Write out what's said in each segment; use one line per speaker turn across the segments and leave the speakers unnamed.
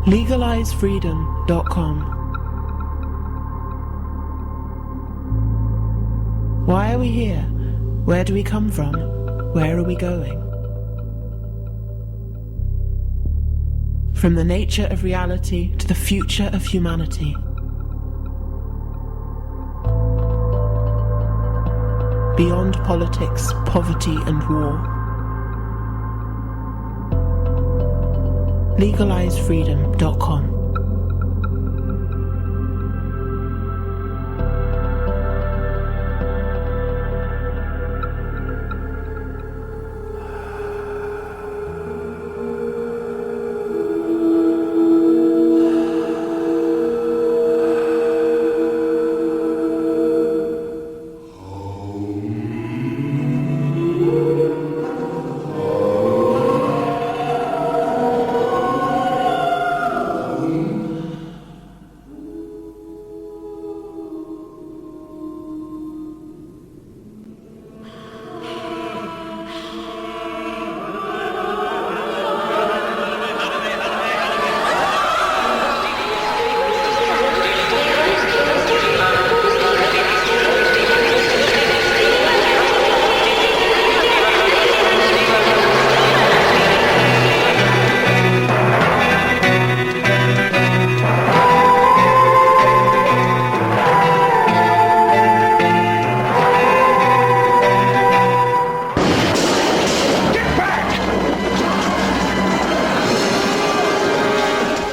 LegalizeFreedom.com. Why are we here? Where do we come from? Where are we going? From the nature of reality to the future of humanity. Beyond politics, poverty and war. LegalizeFreedom.com.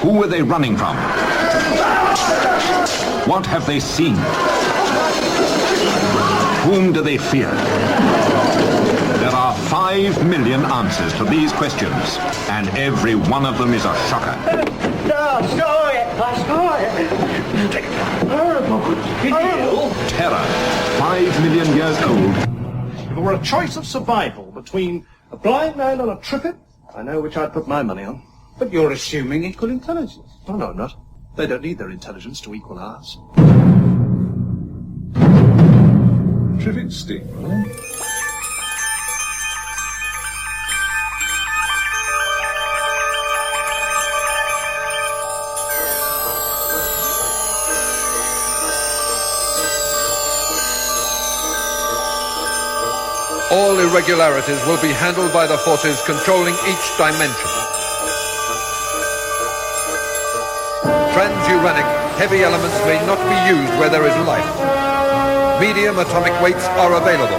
Who are they running from? What have they seen? Whom do they fear? There are 5 million answers to these questions, and every one of them is a shocker.
I saw it. Horrible.
Terror, 5 million years old.
If it were a choice of survival between a blind man and a trippet, I know which I'd put my money on.
But you're assuming equal intelligence.
Oh, no, I'm not. They don't need their intelligence to equal ours.
Trivet sting, huh?
All irregularities will be handled by the forces controlling each dimension. Transuranic heavy elements may not be used where there is life. Medium atomic weights are available.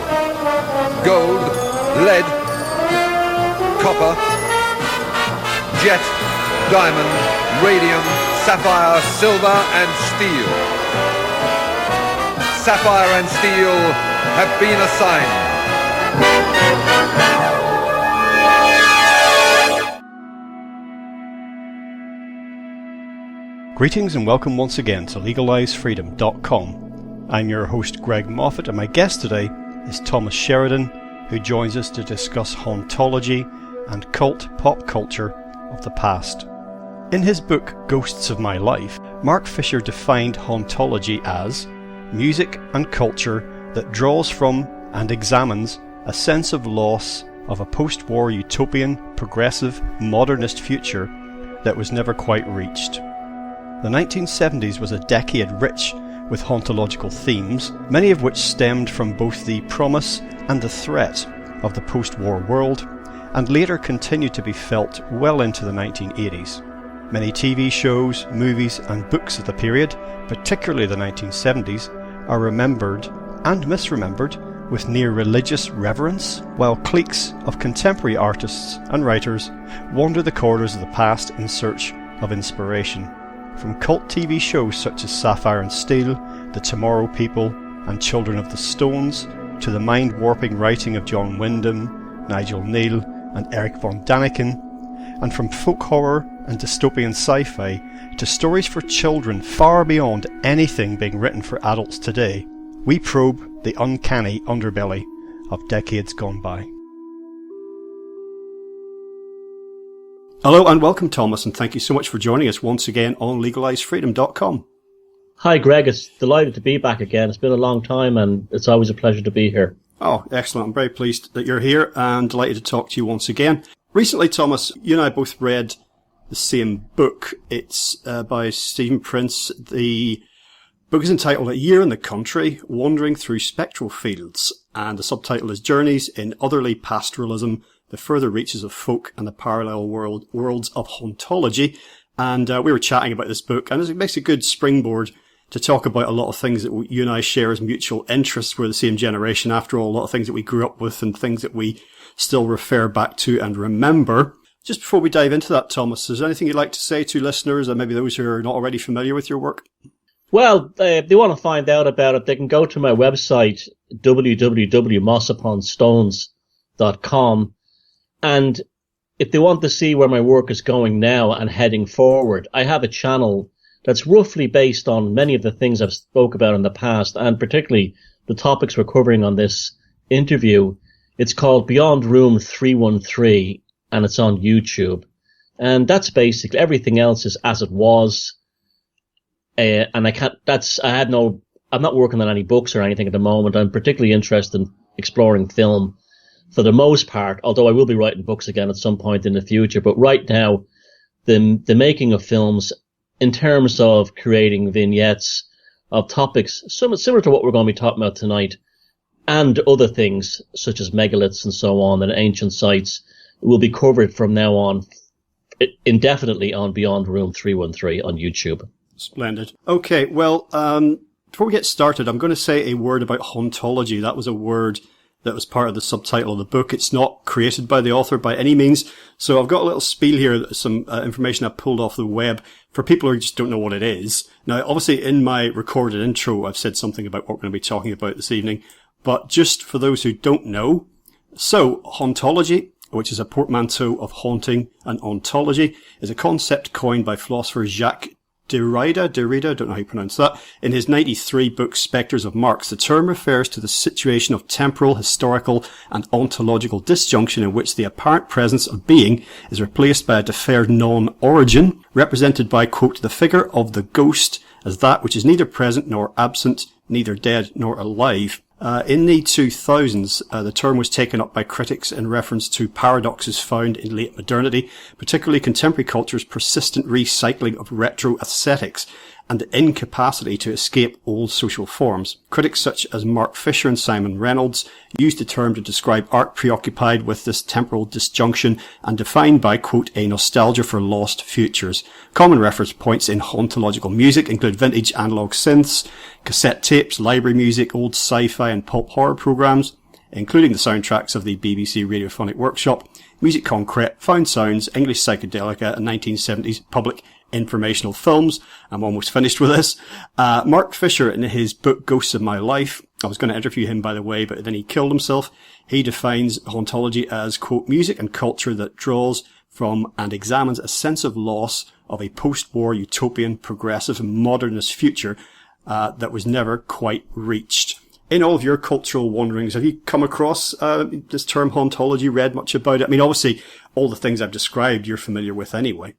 Gold, lead, copper, jet, diamond, radium, sapphire, silver and steel. Sapphire and steel have been assigned.
Greetings and welcome once again to LegalizeFreedom.com. I'm your host Greg Moffat, and my guest today is Thomas Sheridan, who joins us to discuss hauntology and cult pop culture of the past. In his book Ghosts of My Life, Mark Fisher defined hauntology as music and culture that draws from and examines a sense of loss of a post-war utopian, progressive, modernist future that was never quite reached. The 1970s was a decade rich with hauntological themes, many of which stemmed from both the promise and the threat of the post-war world, and later continued to be felt well into the 1980s. Many TV shows, movies and books of the period, particularly the 1970s, are remembered and misremembered with near religious reverence, while cliques of contemporary artists and writers wander the corridors of the past in search of inspiration. From cult TV shows such as Sapphire and Steel, The Tomorrow People and Children of the Stones, to the mind-warping writing of John Wyndham, Nigel Kneale and Erich von Däniken, and from folk horror and dystopian sci-fi to stories for children far beyond anything being written for adults today, we probe the uncanny underbelly of decades gone by. Hello and welcome, Thomas, and thank you so much for joining us once again on LegalizeFreedom.com.
Hi, Greg. It's delighted to be back again. It's been a long time, and it's always a pleasure to be here.
Oh, excellent. I'm very pleased that you're here and delighted to talk to you once again. Recently, Thomas, you and I both read the same book. It's by Stephen Prince. The book is entitled A Year in the Country, Wandering Through Spectral Fields, and the subtitle is Journeys in Otherly Pastoralism, the Further Reaches of Folk and the Parallel Worlds of Hauntology. And we were chatting about this book, and it makes a good springboard to talk about a lot of things that you and I share as mutual interests. We're the same generation, after all, a lot of things that we grew up with and things that we still refer back to and remember. Just before we dive into that, Thomas, is there anything you'd like to say to listeners, and maybe those who are not already familiar with your work?
Well, if they want to find out about it, they can go to my website, www.mossuponstones.com, and if they want to see where my work is going now and heading forward, I have a channel that's roughly based on many of the things I've spoke about in the past, and particularly the topics we're covering on this interview. It's called Beyond Room 313, and it's on YouTube. And that's basically everything else is as it was. And I'm not working on any books or anything at the moment. I'm particularly interested in exploring film for the most part, although I will be writing books again at some point in the future. But right now, the making of films in terms of creating vignettes of topics similar to what we're going to be talking about tonight, and other things such as megaliths and so on and ancient sites will be covered from now on indefinitely on Beyond Room 313 on YouTube.
Splendid. Okay, well, before we get started, I'm going to say a word about hauntology. That was a word that was part of the subtitle of the book. It's not created by the author by any means. So I've got a little spiel here, some information I pulled off the web for people who just don't know what it is. Now, obviously, in my recorded intro, I've said something about what we're going to be talking about this evening. But just for those who don't know, so hauntology, which is a portmanteau of haunting and ontology, is a concept coined by philosopher Jacques Derrida, don't know how you pronounce that, in his 93 book Spectres of Marx. The term refers to the situation of temporal, historical, and ontological disjunction in which the apparent presence of being is replaced by a deferred non-origin, represented by, quote, the figure of the ghost as that which is neither present nor absent, neither dead nor alive. In the 2000s, the term was taken up by critics in reference to paradoxes found in late modernity, particularly contemporary culture's persistent recycling of retro-aesthetics and the incapacity to escape old social forms. Critics such as Mark Fisher and Simon Reynolds used the term to describe art preoccupied with this temporal disjunction and defined by, quote, a nostalgia for lost futures. Common reference points in hauntological music include vintage analog synths, cassette tapes, library music, old sci-fi and pulp horror programs, including the soundtracks of the BBC Radiophonic Workshop, musique concrète, found sounds, English psychedelica, and 1970s public informational films. I'm almost finished with this. Mark Fisher, in his book Ghosts of My Life, I was going to interview him, by the way, but then he killed himself. He defines hauntology as, quote, music and culture that draws from and examines a sense of loss of a post-war utopian, progressive, modernist future that was never quite reached. In all of your cultural wanderings, have you come across this term hauntology, read much about it? I mean, obviously, all the things I've described you're familiar with anyway.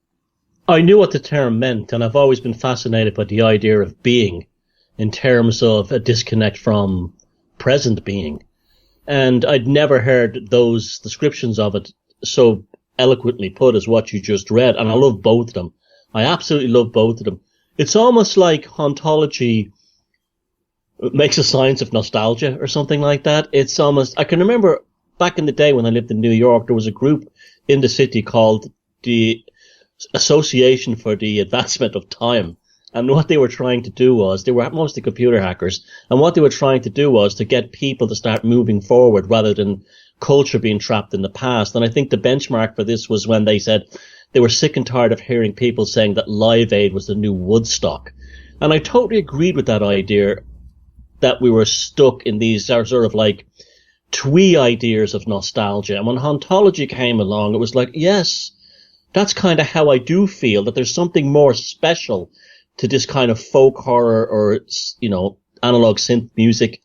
I knew what the term meant, and I've always been fascinated by the idea of being in terms of a disconnect from present being. And I'd never heard those descriptions of it so eloquently put as what you just read, and I love both of them. I absolutely love both of them. It's almost like hauntology makes a science of nostalgia or something like that. It's almost, I can remember back in the day when I lived in New York, there was a group in the city called the Association for the Advancement of Time. And what they were trying to do was, they were mostly computer hackers, and what they were trying to do was to get people to start moving forward rather than culture being trapped in the past. And I think the benchmark for this was when they said they were sick and tired of hearing people saying that Live Aid was the new Woodstock. And I totally agreed with that idea that we were stuck in these sort of like twee ideas of nostalgia. And when hauntology came along, it was like, yes, that's kind of how I do feel, that there's something more special to this kind of folk horror or, you know, analog synth music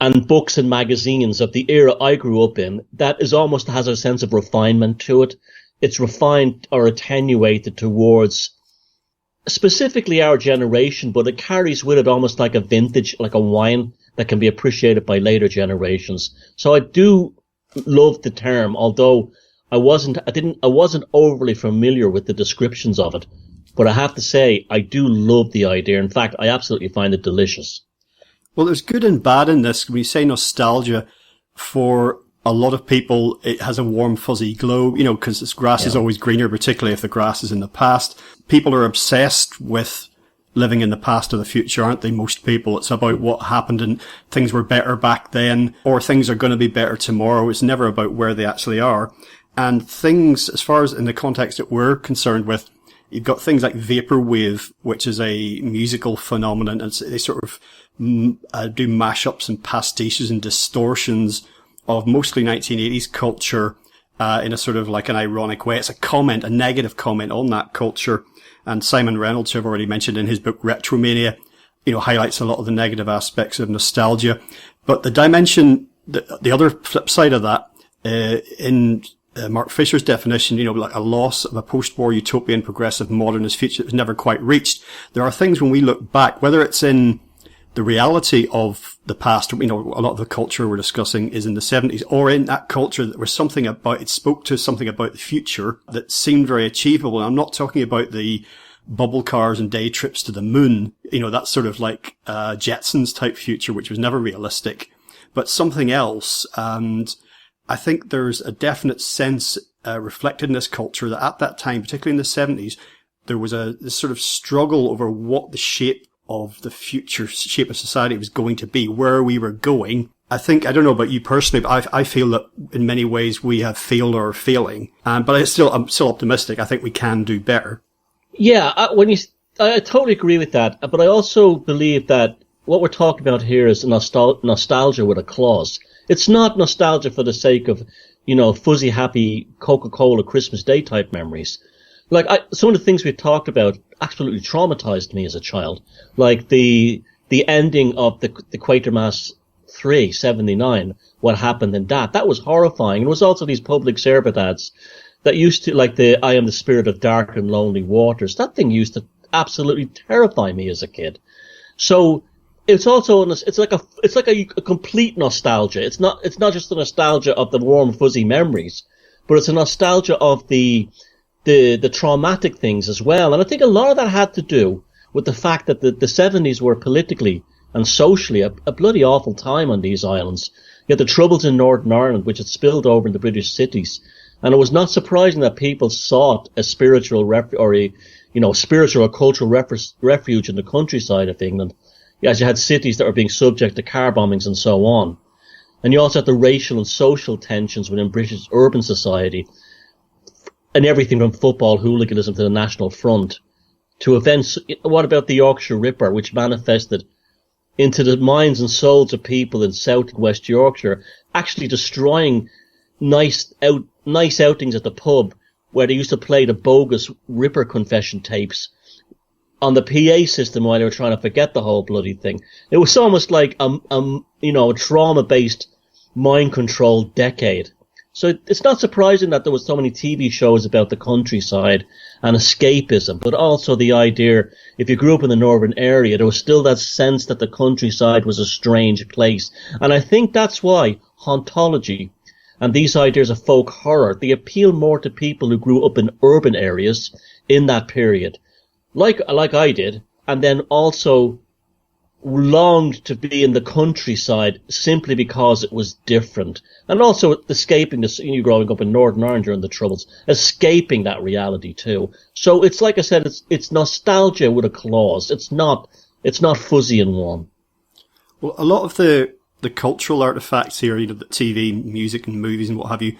and books and magazines of the era I grew up in that is almost has a sense of refinement to it. It's refined or attenuated towards specifically our generation, but it carries with it almost like a vintage, like a wine that can be appreciated by later generations. So I do love the term, although I wasn't overly familiar with the descriptions of it, but I have to say I do love the idea. In fact, I absolutely find it delicious.
Well, there's good and bad in this. When you say nostalgia, for a lot of people, it has a warm, fuzzy glow, because this grass is always greener, particularly if the grass is in the past. People are obsessed with living in the past or the future, aren't they? Most people. It's about what happened and things were better back then, or things are going to be better tomorrow. It's never about where they actually are. And things, as far as in the context that we're concerned with, you've got things like vaporwave, which is a musical phenomenon. And they sort of do mashups and pastiches and distortions of mostly 1980s culture in a sort of like an ironic way. It's a negative comment on that culture. And Simon Reynolds, who I've already mentioned in his book Retromania, highlights a lot of the negative aspects of nostalgia. But the dimension, the other flip side of that, in Mark Fisher's definition, like a loss of a post-war utopian progressive modernist future that was never quite reached. There are things when we look back, whether it's in the reality of the past, a lot of the culture we're discussing is in the 70s, or in that culture that was something about, it spoke to something about the future that seemed very achievable. And I'm not talking about the bubble cars and day trips to the moon, that sort of like, Jetsons type future, which was never realistic, but something else. And I think there's a definite sense, reflected in this culture that at that time, particularly in the 70s, there was this sort of struggle over what the shape of the future shape of society was going to be, where we were going. I think, I don't know about you personally, but I feel that in many ways we have failed or are failing. But I'm still optimistic. I think we can do better. Yeah,
I totally agree with that. But I also believe that what we're talking about here is nostalgia with a clause. It's not nostalgia for the sake of, fuzzy, happy Coca-Cola Christmas Day type memories. Like, some of the things we talked about absolutely traumatized me as a child. Like the ending of the Quatermass 379, what happened in that. That was horrifying. And it was also these public servant ads that used to, like the I am the spirit of dark and lonely waters. That thing used to absolutely terrify me as a kid. So, it's also, it's like a complete nostalgia. It's not just the nostalgia of the warm, fuzzy memories, but it's a nostalgia of the traumatic things as well. And I think a lot of that had to do with the fact that the 70s were politically and socially a bloody awful time on these islands. You had the troubles in Northern Ireland, which had spilled over in the British cities. And it was not surprising that people sought a spiritual spiritual or cultural refuge in the countryside of England. As you had cities that were being subject to car bombings and so on. And you also had the racial and social tensions within British urban society, and everything from football hooliganism to the National Front to events. What about the Yorkshire Ripper, which manifested into the minds and souls of people in South and West Yorkshire, actually destroying nice outings at the pub where they used to play the bogus Ripper confession tapes on the PA system while they were trying to forget the whole bloody thing. It was almost like a trauma-based mind control decade. So it's not surprising that there was so many TV shows about the countryside and escapism, but also the idea, if you grew up in the northern area, there was still that sense that the countryside was a strange place. And I think that's why hauntology and these ideas of folk horror, they appeal more to people who grew up in urban areas in that period. Like I did, and then also longed to be in the countryside simply because it was different. And also escaping you growing up in Northern Ireland during the Troubles, escaping that reality too. So it's like I said, it's nostalgia with a clause. It's not fuzzy and warm.
Well, a lot of the cultural artifacts here, the TV, music and movies and what have you,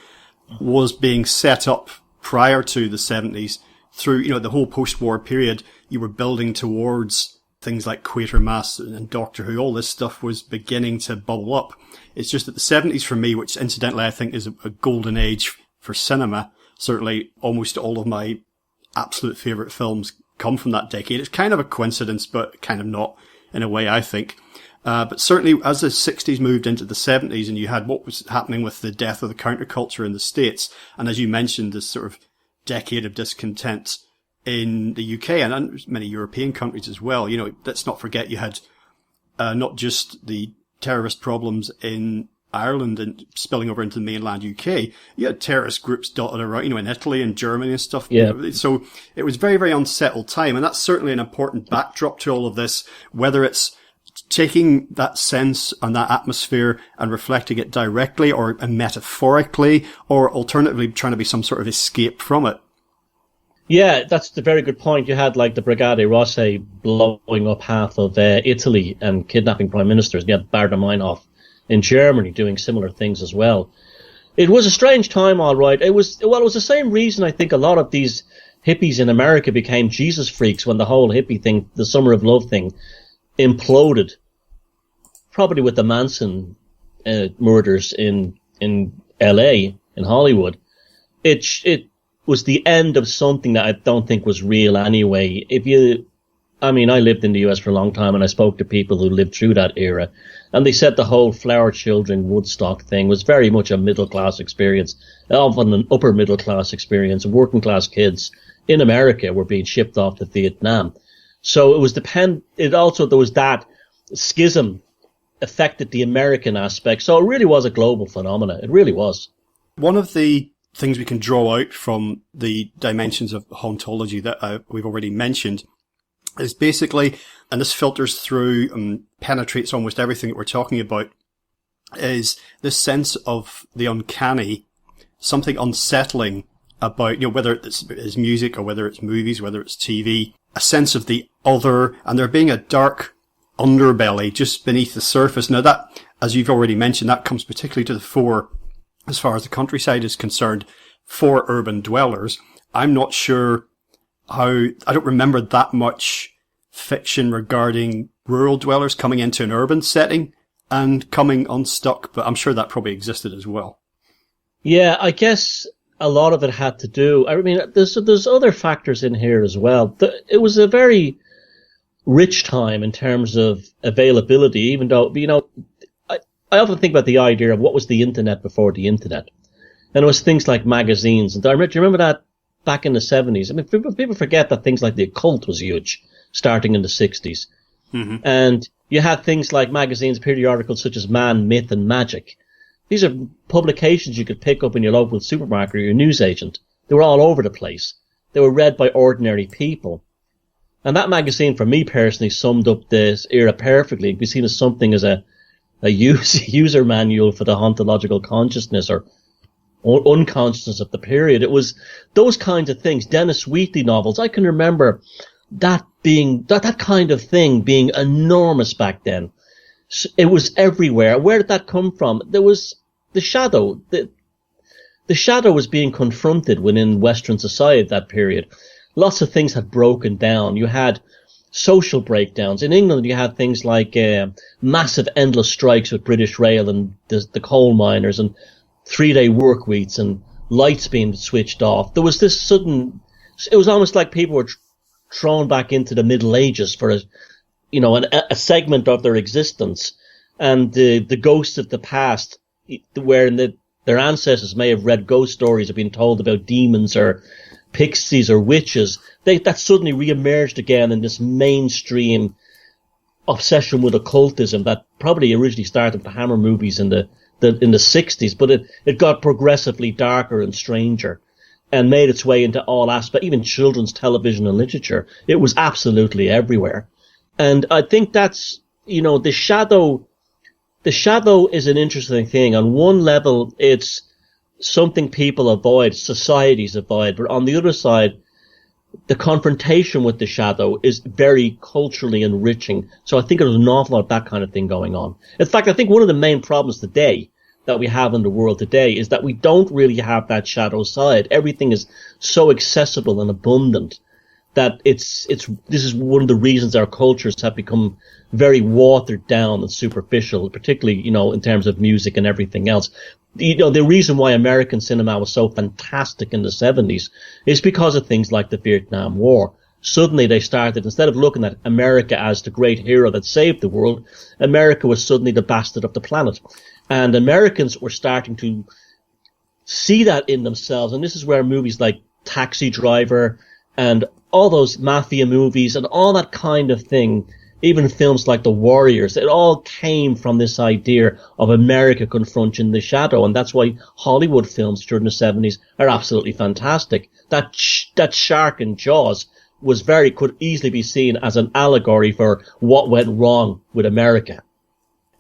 was being set up prior to the 70s. Through, the whole post-war period, you were building towards things like Quatermass and Doctor Who. All this stuff was beginning to bubble up. It's just that the 70s for me, which incidentally I think is a golden age for cinema, certainly almost all of my absolute favourite films come from that decade. It's kind of a coincidence, but kind of not in a way, I think. But certainly as the 60s moved into the 70s and you had what was happening with the death of the counterculture in the States, and as you mentioned, this sort of decade of discontent in the UK and many European countries as well. Let's not forget you had not just the terrorist problems in Ireland and spilling over into the mainland UK, you had terrorist groups dotted around, in Italy and Germany and stuff.
Yeah.
So it was very, very unsettled time. And that's certainly an important backdrop to all of this, whether it's taking that sense and that atmosphere and reflecting it directly or metaphorically, or alternatively trying to be some sort of escape from it.
Yeah, that's a very good point. You had like the Brigade Rosse blowing up half of Italy and kidnapping prime ministers. You had Baader-Meinhof in Germany doing similar things as well. It was a strange time, all right. It was the same reason I think a lot of these hippies in America became Jesus freaks when the whole hippie thing, the Summer of Love thing, imploded. Probably with the Manson murders in LA, in Hollywood. It was the end of something that I don't think was real anyway. I lived in the US for a long time and I spoke to people who lived through that era, and they said the whole Flower Children Woodstock thing was very much a middle class experience, often an upper middle class experience. Working class kids in America were being shipped off to Vietnam. So there was that schism affected the American aspect. So it really was a global phenomenon. It really was.
One of the things we can draw out from the dimensions of hauntology that we've already mentioned is basically, and this filters through and penetrates almost everything that we're talking about, is this sense of the uncanny, something unsettling about, whether it's music or whether it's movies, whether it's TV, a sense of the other, and there being a dark underbelly just beneath the surface. Now that, as you've already mentioned, that comes particularly to the fore as far as the countryside is concerned for urban dwellers. I'm not sure I don't remember that much fiction regarding rural dwellers coming into an urban setting and coming unstuck, but I'm sure that probably existed as well.
Yeah, I guess a lot of it had to do, there's other factors in here as well. It was a very rich time in terms of availability, even though, I often think about the idea of what was the internet before the internet. And it was things like magazines. And do you remember that back in the 70s? People forget that things like the Occult was huge, starting in the 60s. Mm-hmm. And you had things like magazines, periodicals such as Man, Myth, and Magic. These are publications you could pick up in your local supermarket or your newsagent. They were all over the place. They were read by ordinary people. And that magazine, for me personally, summed up this era perfectly. It could be seen as something as a user manual for the hauntological consciousness or unconsciousness of the period. It was those kinds of things. Dennis Wheatley novels. I can remember that kind of thing being enormous back then. It was everywhere. Where did that come from? There was the shadow. The shadow was being confronted within Western society at that period. Lots of things had broken down. You had social breakdowns. In England, you had things like massive endless strikes with British Rail and the coal miners, and 3-day work weeks and lights being switched off. There was this sudden, it was almost like people were thrown back into the Middle Ages for a segment of their existence, and the ghosts of the past, where their ancestors may have read ghost stories or been told about demons or pixies or witches, that suddenly re-emerged again in this mainstream obsession with occultism that probably originally started with the Hammer movies in the 60s, but it got progressively darker and stranger and made its way into all aspects, even children's television and literature. It was absolutely everywhere. And I think that's, the shadow is an interesting thing. On one level, it's something people avoid, societies avoid, but on the other side, the confrontation with the shadow is very culturally enriching. So I think there's an awful lot of that kind of thing going on. In fact, I think one of the main problems today that we have in the world today is that we don't really have that shadow side. Everything is so accessible and abundant that this is one of the reasons our cultures have become very watered down and superficial, particularly, in terms of music and everything else. The reason why American cinema was so fantastic in the 70s is because of things like the Vietnam War. Suddenly they started, instead of looking at America as the great hero that saved the world, America was suddenly the bastard of the planet. And Americans were starting to see that in themselves. And this is where movies like Taxi Driver and all those mafia movies and all that kind of thing even films like The Warriors, it all came from this idea of America confronting the shadow, and that's why Hollywood films during the 70s are absolutely fantastic. That shark in Jaws could easily be seen as an allegory for what went wrong with America.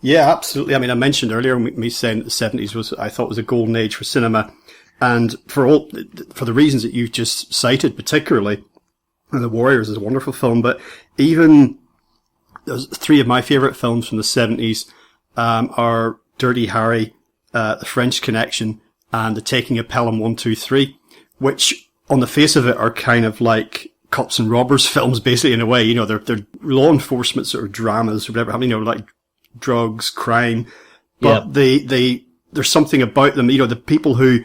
Yeah, absolutely. I mean, I mentioned earlier me saying that the 70s I thought was a golden age for cinema, and for the reasons that you've just cited, particularly, The Warriors is a wonderful film, but even those three of my favourite films from the 70s are Dirty Harry, The French Connection, and The Taking of Pelham 1, 2, 3, which on the face of it are kind of like cops and robbers films, basically, in a way. You know, they're law enforcement sort of dramas or whatever, you know, like drugs, crime, but there's something about them. You know, the people who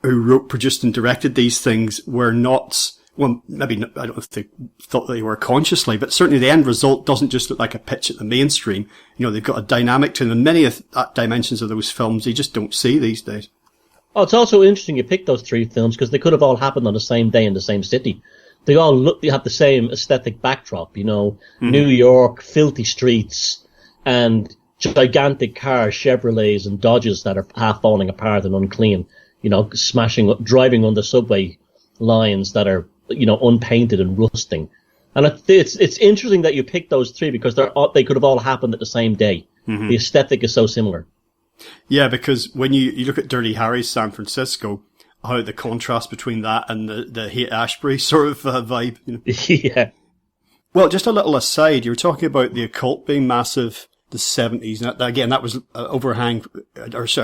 wrote, produced and directed these things were not, well, maybe not, I don't know if they thought they were consciously, but certainly the end result doesn't just look like a pitch at the mainstream. You know, they've got a dynamic to them, and many of the dimensions of those films you just don't see these days.
Oh, it's also interesting you picked those three films because they could have all happened on the same day in the same city. They have the same aesthetic backdrop, you know, New York, filthy streets, and gigantic cars, Chevrolets and Dodges that are half falling apart and unclean, you know, driving on the subway lines that are, you know, unpainted and rusting. And it's interesting that you picked those three because they could have all happened at the same day. Mm-hmm. The aesthetic is so similar.
Yeah, because when you look at Dirty Harry's San Francisco, how the contrast between that and the Haight-Ashbury sort of vibe. You know?
Yeah.
Well, just a little aside, you were talking about the occult being massive, the 70s. Now, again, that was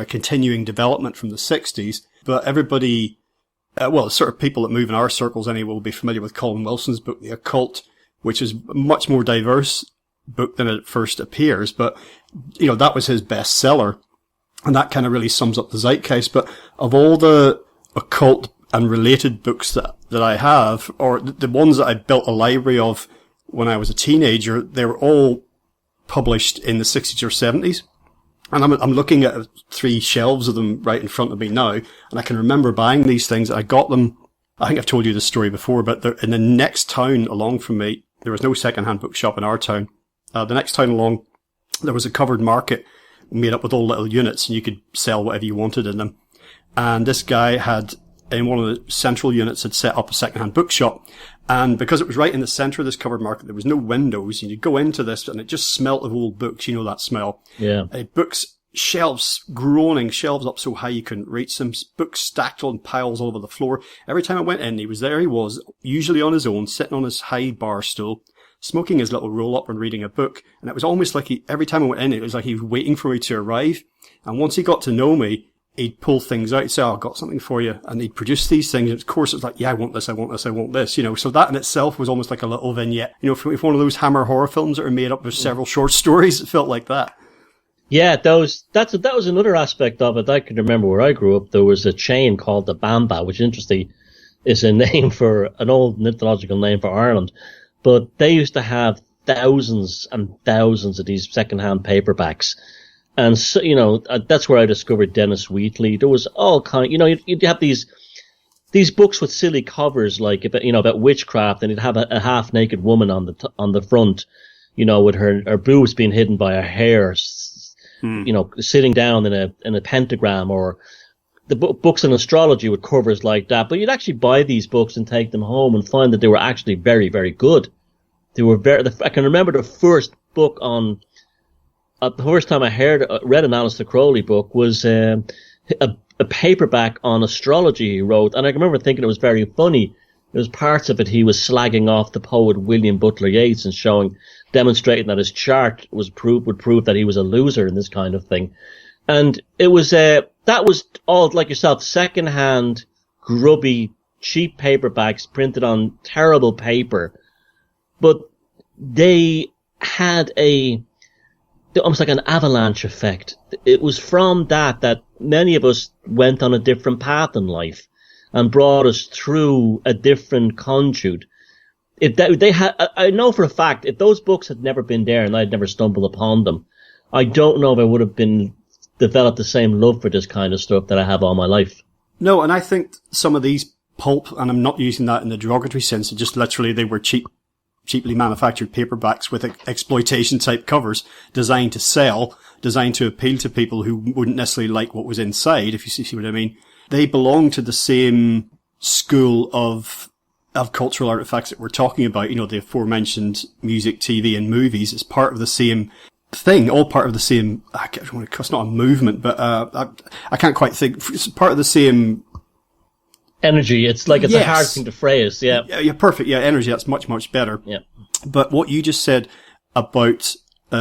continuing development from the 60s. But everybody, sort of people that move in our circles anyway will be familiar with Colin Wilson's book, The Occult, which is a much more diverse book than it first appears. But, you know, that was his bestseller. And that kind of really sums up the zeitgeist. But of all the occult and related books that I have, or the ones that I built a library of when I was a teenager, they were all published in the 60s or 70s. And I'm looking at 3 shelves of them right in front of me now, and I can remember buying these things. I got them, I think I've told you this story before, but in the next town along from me, there was no second-hand bookshop in our town. The next town along, there was a covered market made up with all little units, and you could sell whatever you wanted in them. And this guy had, in one of the central units, had set up a second-hand bookshop. And because it was right in the centre of this covered market, there was no windows. And you'd go into this, and it just smelt of old books. You know that smell.
Yeah.
Books, shelves, groaning, shelves up so high you couldn't reach them. Books stacked on piles all over the floor. Every time I went in, he was, usually on his own, sitting on his high bar stool, smoking his little roll-up and reading a book. And it was almost like every time I went in, it was like he was waiting for me to arrive. And once he got to know me, he'd pull things out, say, I've got something for you. And he'd produce these things. And of course, it was like, yeah, I want this, I want this, I want this, you know. So that in itself was almost like a little vignette. You know, if one of those Hammer horror films that are made up of several short stories, it felt like that.
Yeah, that was another aspect of it. I can remember where I grew up, there was a chain called the Bamba, which interestingly is a name for an old mythological name for Ireland. But they used to have thousands and thousands of these second-hand paperbacks. And so, you know, that's where I discovered Dennis Wheatley. There was all kind, you know, you'd have these books with silly covers, like about witchcraft, and you'd have a half-naked woman on the front, you know, with her boobs being hidden by her hair, you know, sitting down in a pentagram, or the books in astrology with covers like that. But you'd actually buy these books and take them home and find that they were actually very, very good. They were I can remember the first book on. The first time I read an Aleister Crowley book was a paperback on astrology he wrote, and I remember thinking it was very funny. There was parts of it he was slagging off the poet William Butler Yeats and demonstrating that his chart would prove that he was a loser and this kind of thing. And it was that was all, like yourself, second-hand, grubby, cheap paperbacks printed on terrible paper, but they had almost like an avalanche effect. It was from that many of us went on a different path in life and brought us through a different conduit. I know for a fact, if those books had never been there and I'd never stumbled upon them, I don't know if I would have developed the same love for this kind of stuff that I have all my life.
No, and I think some of these pulp, and I'm not using that in the derogatory sense, just literally they were cheap cheaply manufactured paperbacks with exploitation type covers designed to sell, designed to appeal to people who wouldn't necessarily like what was inside, if you see what I mean. They belong to the same school of cultural artifacts that we're talking about, the aforementioned music, TV and movies. It's part of the same thing, all part of the same, it's not a movement, but I can't quite think, it's part of the same
energy. It's like, it's a hard thing to phrase. Yeah.
Yeah, perfect. Yeah, energy. That's much, much better.
Yeah.
But what you just said about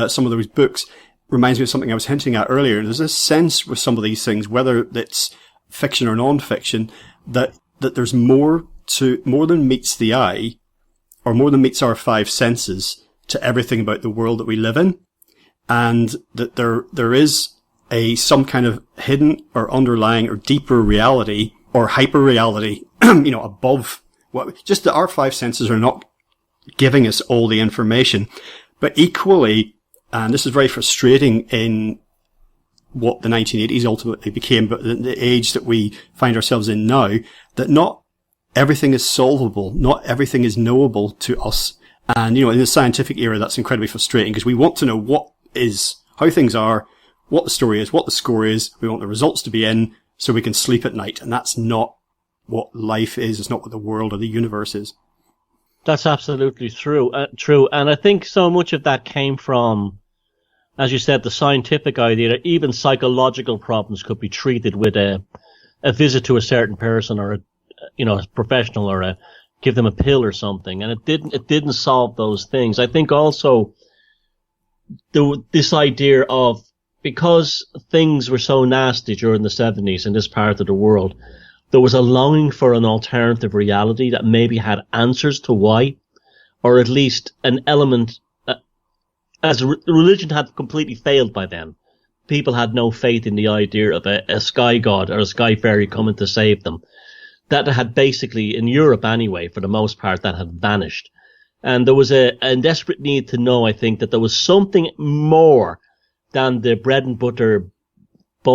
some of those books reminds me of something I was hinting at earlier. There's this sense with some of these things, whether it's fiction or non-fiction, that there's more than meets the eye, or more than meets our five senses, to everything about the world that we live in. And that there is some kind of hidden or underlying or deeper reality or hyper reality, above just that our five senses are not giving us all the information. But equally, and this is very frustrating in what the 1980s ultimately became, but the age that we find ourselves in now, that not everything is solvable, not everything is knowable to us. And, in the scientific era, that's incredibly frustrating because we want to know how things are, what the story is, what the score is. We want the results to be in so we can sleep at night. And that's not what life is. It's not what the world or the universe is.
That's absolutely true. And I think so much of that came from, as you said, the scientific idea that even psychological problems could be treated with a visit to a certain person or a professional, or give them a pill or something. And it didn't solve those things. I think also this idea of, because things were so nasty during the 70s in this part of the world, there was a longing for an alternative reality that maybe had answers to why, or at least an element, as religion had completely failed by then. People had no faith in the idea of a sky god or a sky fairy coming to save them. That had basically, in Europe anyway, for the most part, that had vanished. And there was a desperate need to know, I think, that there was something more than the bread and butter,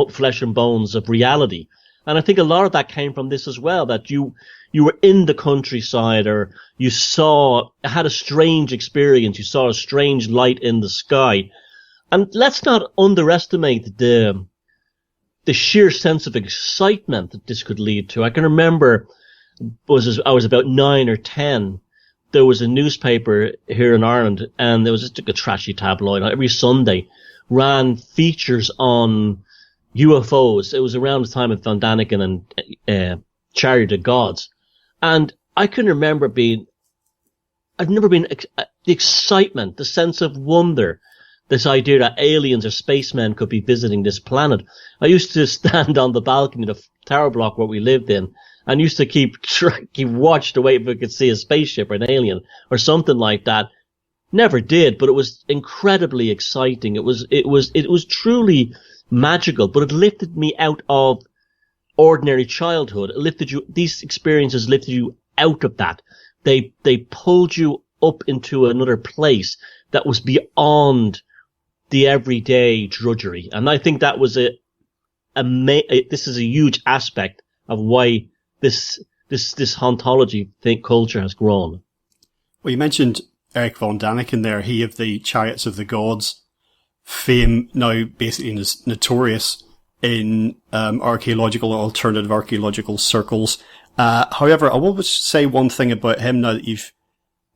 flesh and bones of reality. And I think a lot of that came from this as well, that you were in the countryside, or you had a strange experience, you saw a strange light in the sky. And let's not underestimate the sheer sense of excitement that this could lead to. I can remember, I was about 9 or 10, there was a newspaper here in Ireland, and there was just like a trashy tabloid every Sunday, ran features on UFOs. It was around the time of Von Daniken and Chariot of Gods. And I can remember the excitement, the sense of wonder, this idea that aliens or spacemen could be visiting this planet. I used to stand on the balcony of the tower block where we lived in, and used to keep watch to wait if we could see a spaceship or an alien or something like that. Never did, but it was incredibly exciting. It was truly magical, but it lifted me out of ordinary childhood. These experiences lifted you out of that. They pulled you up into another place that was beyond the everyday drudgery. And I think that was this is a huge aspect of why this hauntology culture has grown.
Well, you mentioned Erich von Däniken there, he of the Chariots of the Gods fame, now basically notorious in archaeological or alternative archaeological circles. However, I will say one thing about him now that you've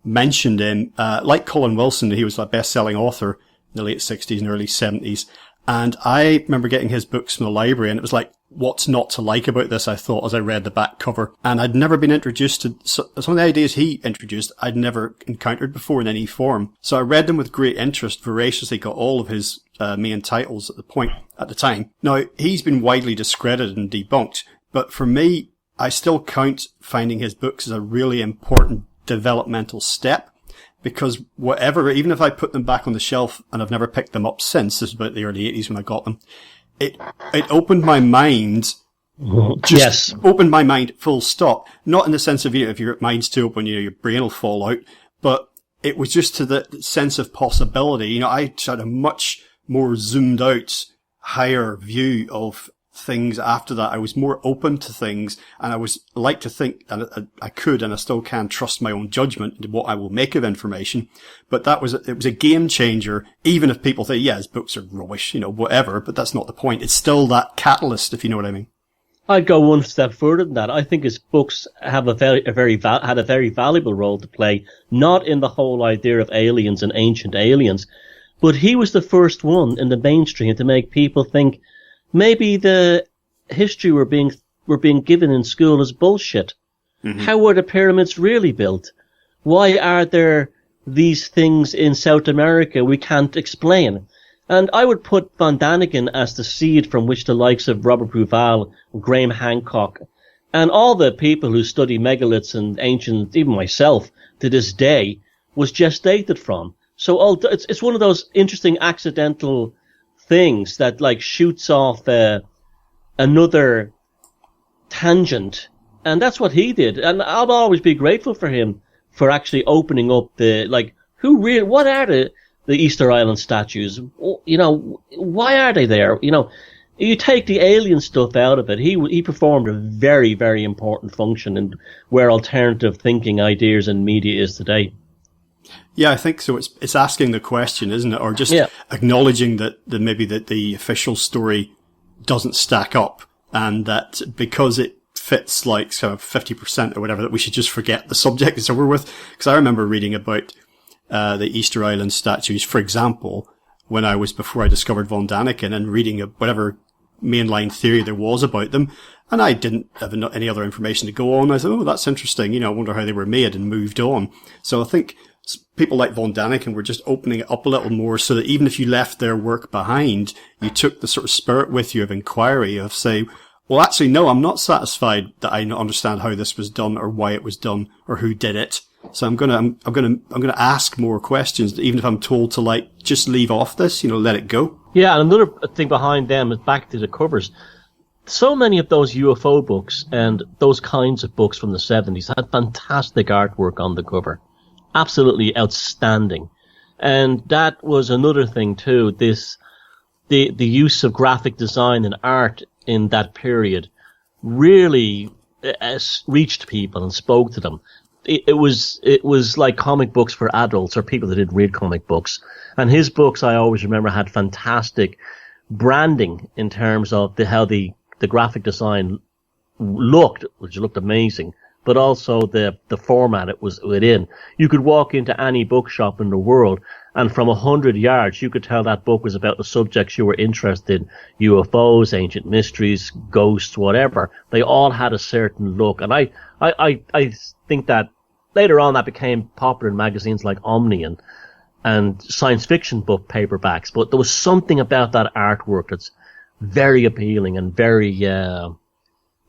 mentioned him. Like Colin Wilson, he was a best-selling author in the late 60s and early 70s. And I remember getting his books from the library, and it was like, what's not to like about this, I thought, as I read the back cover. And I'd never been introduced to some of the ideas he introduced, I'd never encountered before in any form. So I read them with great interest, voraciously got all of his main titles at the time. Now, he's been widely discredited and debunked, but for me, I still count finding his books as a really important developmental step. Because even if I put them back on the shelf and I've never picked them up since, this is about the early 80s when I got them, it opened my mind. Opened my mind full stop. Not in the sense of, if your mind's too open, your brain will fall out, but it was just to the sense of possibility. I had a much more zoomed out, higher view of things after that. I was more open to things, and I was like to think that I could, and I still can, trust my own judgment into what I will make of information. But it was a game changer, even if people say, yeah, his books are rubbish, whatever, but that's not the point. It's still that catalyst, if you know what I mean.
I'd go one step further than that. I think his books have had a very valuable role to play, not in the whole idea of aliens and ancient aliens, but he was the first one in the mainstream to make people think maybe the history we're being given in school is bullshit. Mm-hmm. How were the pyramids really built? Why are there these things in South America we can't explain? And I would put von Daniken as the seed from which the likes of Robert Bruval, Graham Hancock, and all the people who study megaliths and ancient, even myself, to this day, was gestated from. So it's one of those interesting accidental things that shoots off another tangent, and that's what he did. And I'll always be grateful for him for actually opening up what are the Easter Island statues? Why are they there? You take the alien stuff out of it. He performed a very, very important function in where alternative thinking, ideas, and media is today.
Yeah, I think so. It's asking the question, isn't it? Or just acknowledging that maybe the official story doesn't stack up, and that because it fits sort of 50% or whatever, that we should just forget the subject it's over with. Because I remember reading about the Easter Island statues, for example, before I discovered von Daniken, and reading whatever mainline theory there was about them, and I didn't have any other information to go on. I thought, oh, that's interesting. I wonder how they were made, and moved on. So I think people like von Daniken were just opening it up a little more, so that even if you left their work behind, you took the sort of spirit with you of inquiry, of say, well, actually, no, I'm not satisfied that I understand how this was done, or why it was done, or who did it. So I'm gonna ask more questions, even if I'm told to just leave off this, let it go. Yeah,
and another thing behind them is back to the covers. So many of those UFO books and those kinds of books from the 70s had fantastic artwork on the cover. Absolutely outstanding. And that was another thing too, the use of graphic design and art in that period really reached people and spoke to them. It was like comic books for adults or people that didn't read comic books. And his books, I always remember, had fantastic branding in terms of how the graphic design looked, which looked amazing, but also the format it was within. You could walk into any bookshop in the world, and from 100 yards, you could tell that book was about the subjects you were interested in: UFOs, ancient mysteries, ghosts, whatever. They all had a certain look, and I think that later on that became popular in magazines like Omni and science fiction book paperbacks. But there was something about that artwork that's very appealing and very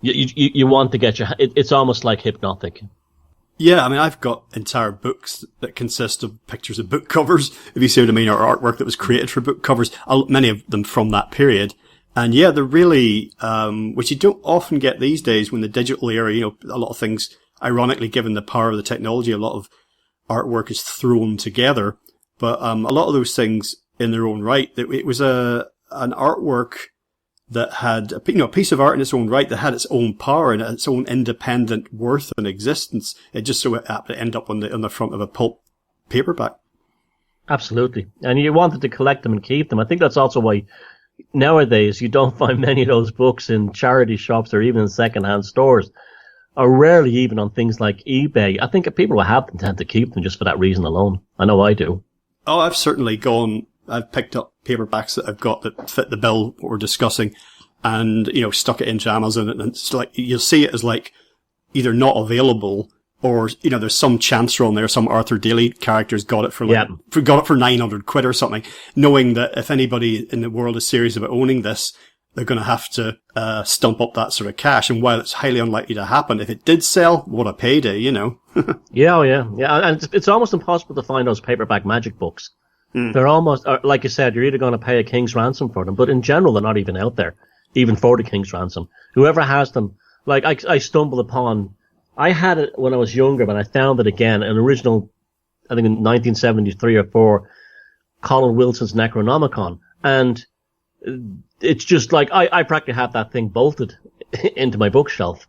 you want to get it's almost like hypnotic.
Yeah, I mean, I've got entire books that consist of pictures of book covers, if you see what I mean, or artwork that was created for book covers, many of them from that period. And yeah, they're really, which you don't often get these days when the digital era, a lot of things, ironically, given the power of the technology, a lot of artwork is thrown together. But a lot of those things in their own right, it was an artwork that had a piece of art in its own right that had its own power and its own independent worth and existence. It just so happened to end up on the front of a pulp paperback.
Absolutely, and you wanted to collect them and keep them. I think that's also why nowadays you don't find many of those books in charity shops or even in second-hand stores, or rarely even on things like eBay. I think people who have them tend to keep them just for that reason alone. I know I do.
Oh, I've picked up paperbacks that I've got that fit the bill what we're discussing, and stuck it into Amazon, and it's you'll see it as either not available, or there's some chancer on there, some Arthur Daly characters got it for got it for £900 or something, knowing that if anybody in the world is serious about owning this, they're going to have to stump up that sort of cash. And while it's highly unlikely to happen, if it did sell, what a payday, Yeah,
and it's almost impossible to find those paperback magic books. They're almost, like you said, you're either going to pay a king's ransom for them, but in general, they're not even out there, even for the king's ransom. Whoever has them, I stumbled upon, I had it when I was younger, but I found it again, an original, I think in 1973 or 4, Colin Wilson's Necronomicon, and it's just like I practically have that thing bolted into my bookshelf.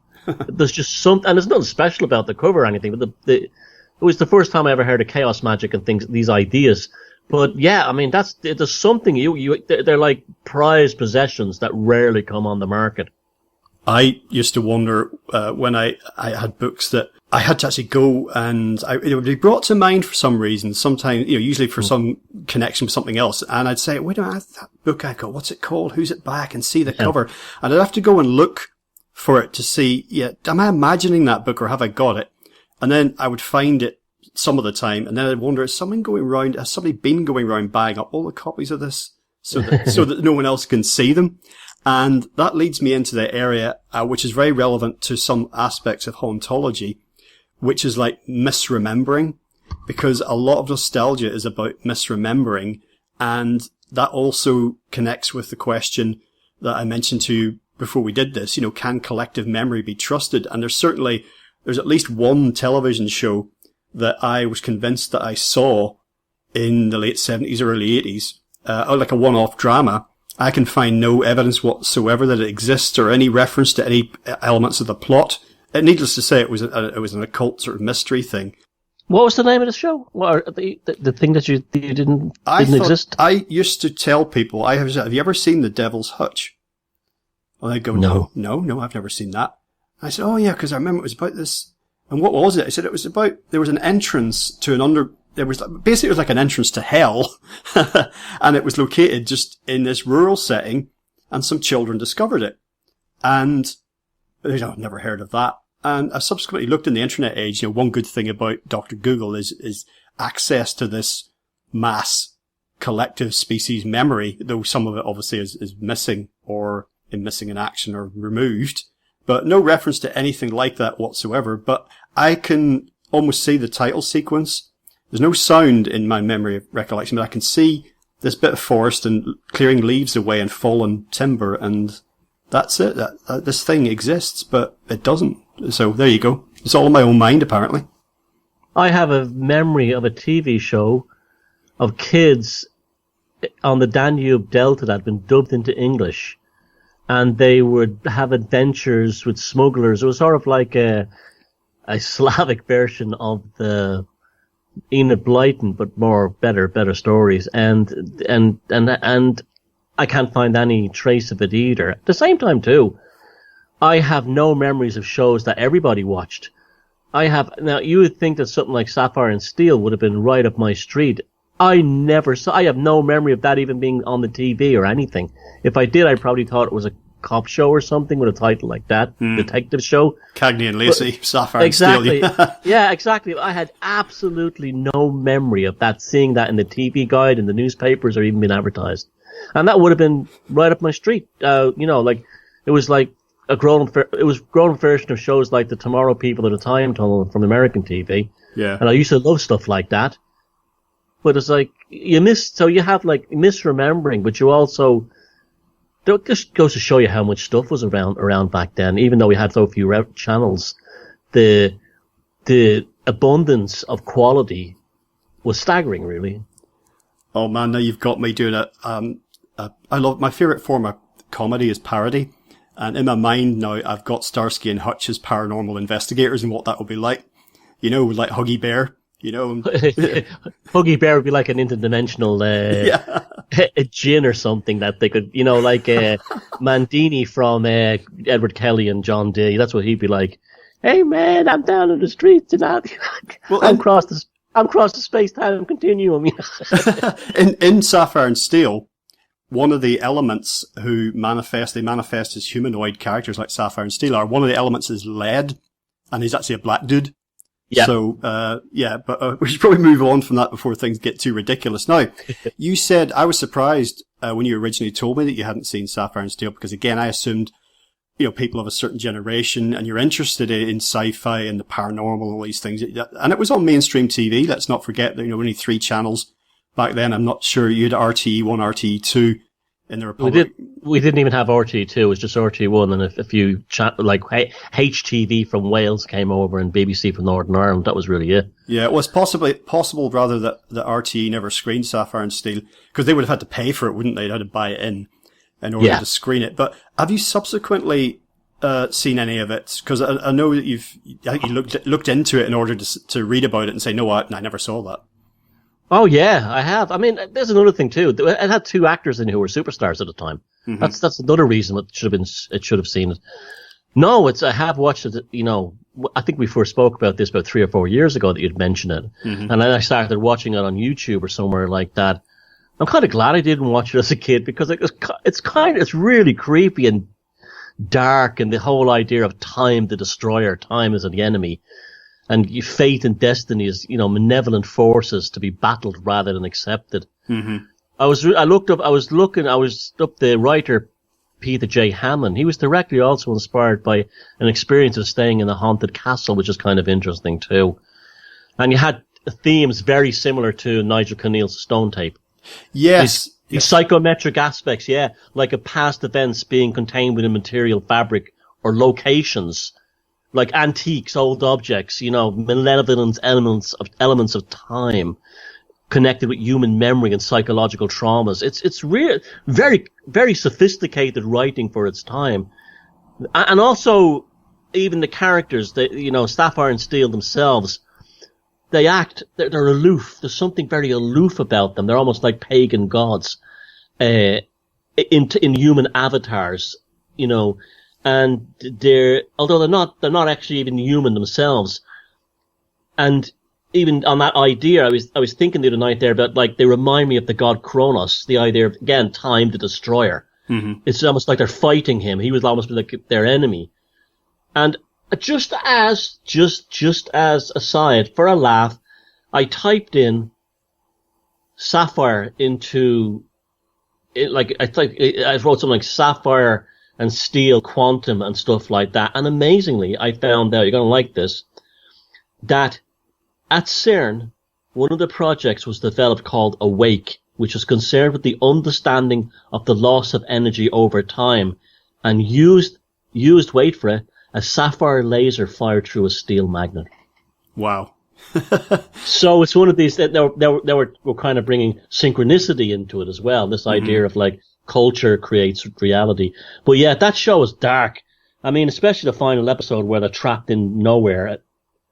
There's just something, and there's nothing special about the cover or anything, but it was the first time I ever heard of chaos magic and these ideas. But yeah, I mean, there's something they're like prized possessions that rarely come on the market.
I used to wonder when I had books that I had to actually go and it would be brought to mind for some reason. Sometimes, usually for some connection with something else, and I'd say, "Wait a minute, that book I got, what's it called? Who's it by?" I can see the cover, and I'd have to go and look for it to see, am I imagining that book or have I got it? And then I would find it some of the time, and then I'd wonder, has somebody been going around buying up all the copies of this so that no one else can see them? And that leads me into the area, which is very relevant to some aspects of hauntology, which is like misremembering, because a lot of nostalgia is about misremembering. And that also connects with the question that I mentioned to you before we did this, can collective memory be trusted? And there's at least one television show that I was convinced that I saw in the late 70s or early 80s, like a one-off drama. I can find no evidence whatsoever that it exists or any reference to any elements of the plot. Needless to say, it was an occult sort of mystery thing.
What was the name of the show? What are the thing that you didn't exist?
I used to tell people, have you ever seen The Devil's Hutch? And they'd go, no, I've never seen that. I said, oh yeah, because I remember it was about this. And what was it? I said it was about, there was an entrance to it was like an entrance to hell. And it was located just in this rural setting, and some children discovered it. And I've never heard of that. And I subsequently looked in the internet age. One good thing about Dr. Google is access to this mass collective species memory, though some of it obviously is missing or missing in action or removed, but no reference to anything like that whatsoever. But I can almost see the title sequence. There's no sound in my memory of recollection, but I can see this bit of forest and clearing leaves away and fallen timber, and that's it. This thing exists, but it doesn't. So there you go. It's all in my own mind, apparently.
I have a memory of a TV show of kids on the Danube Delta that had been dubbed into English, and they would have adventures with smugglers. It was sort of like a Slavic version of the Enid Blyton, but better stories. And I can't find any trace of it either. At the same time, too, I have no memories of shows that everybody watched. Now, you would think that something like Sapphire and Steel would have been right up my street. I have no memory of that even being on the TV or anything. If I did, I probably thought it was a cop show or something with a title like that, detective show.
Cagney and Lacey, Sapphire and Steel.
Yeah, exactly. I had absolutely no memory of that, seeing that in the TV guide, in the newspapers, or even being advertised. And that would have been right up my street. Like it was like a grown version of shows like the Tomorrow People or the Time Tunnel from American TV.
Yeah.
And I used to love stuff like that. But it's like you have like misremembering, but you also, it just goes to show you how much stuff was around back then. Even though we had so few channels, the abundance of quality was staggering, really.
Oh man, now you've got me doing it. I love, my favourite form of comedy is parody. And in my mind now, I've got Starsky and Hutch as paranormal investigators and what that will be like. Like Huggy Bear.
Huggy Bear would be like an interdimensional a djinn or something that they could, like Mandini from Edward Kelly and John Dee. That's what he'd be like. Hey man, I'm down in the streets and I'm across the space-time continuum.
in Sapphire and Steel, one of the elements they manifest as humanoid characters like Sapphire and Steel one of the elements is lead, and he's actually a black dude. Yeah. So, but we should probably move on from that before things get too ridiculous. Now, you said, I was surprised when you originally told me that you hadn't seen Sapphire and Steel, because again, I assumed, people of a certain generation, and you're interested in sci-fi and the paranormal and all these things. And it was on mainstream TV. Let's not forget that, only 3 channels back then. I'm not sure you had RTE1, RTE2 in the Republic.
We didn't even have RTE2. It was just RTE1, and a few like HTV from Wales came over and BBC from Northern Ireland. That was really it. Yeah,
it was possible rather that RTE never screened Sapphire and Steel, because they would have had to pay for it, wouldn't they? They'd had to buy it in. in order to screen it. But have you subsequently seen any of it? Because I know that you looked into it in order to read about it and say, no, I never saw that.
Oh yeah, I have. I mean, there's another thing too. It had 2 actors in who were superstars at the time. Mm-hmm. That's another reason it should have seen it. No, I have watched it. You know, I think we first spoke about this about 3 or 4 years ago that you'd mentioned it, and then I started watching it on YouTube or somewhere like that. I'm kind of glad I didn't watch it as a kid because it's really creepy and dark, and the whole idea of time, the destroyer, time is the enemy. And fate and destiny is, you know, malevolent forces to be battled rather than accepted. Mm-hmm. I was up the writer, Peter J. Hammond. He was directly also inspired by an experience of staying in a haunted castle, which is kind of interesting too. And you had themes very similar to Nigel Kneale's Stone Tape.
Yes.
These psychometric aspects, like a past events being contained within material fabric or locations. Like antiques, old objects, you know, malevolent elements of time connected with human memory and psychological traumas. It's really very, very sophisticated writing for its time. And also, even the characters, Sapphire and Steel themselves, they're aloof. There's something very aloof about them. They're almost like pagan gods, in human avatars, you know. And although they're not actually even human themselves. And even on that idea, I was thinking the other night there about, like, they remind me of the god Kronos, the idea of, again, time, the destroyer. Mm-hmm. It's almost like they're fighting him. He was almost like their enemy. And just as aside, for a laugh, I typed in Sapphire into, I wrote something like Sapphire and Steel, Quantum, and stuff like that. And amazingly, I found out, you're going to like this, that at CERN, one of the projects was developed called Awake, which was concerned with the understanding of the loss of energy over time, and used, wait for it, a sapphire laser fired through a steel magnet.
Wow.
So it's one of these that they were kind of bringing synchronicity into it as well. This idea of, like, culture creates reality. But yeah, that show is dark. I mean, especially the final episode where they're trapped in nowhere,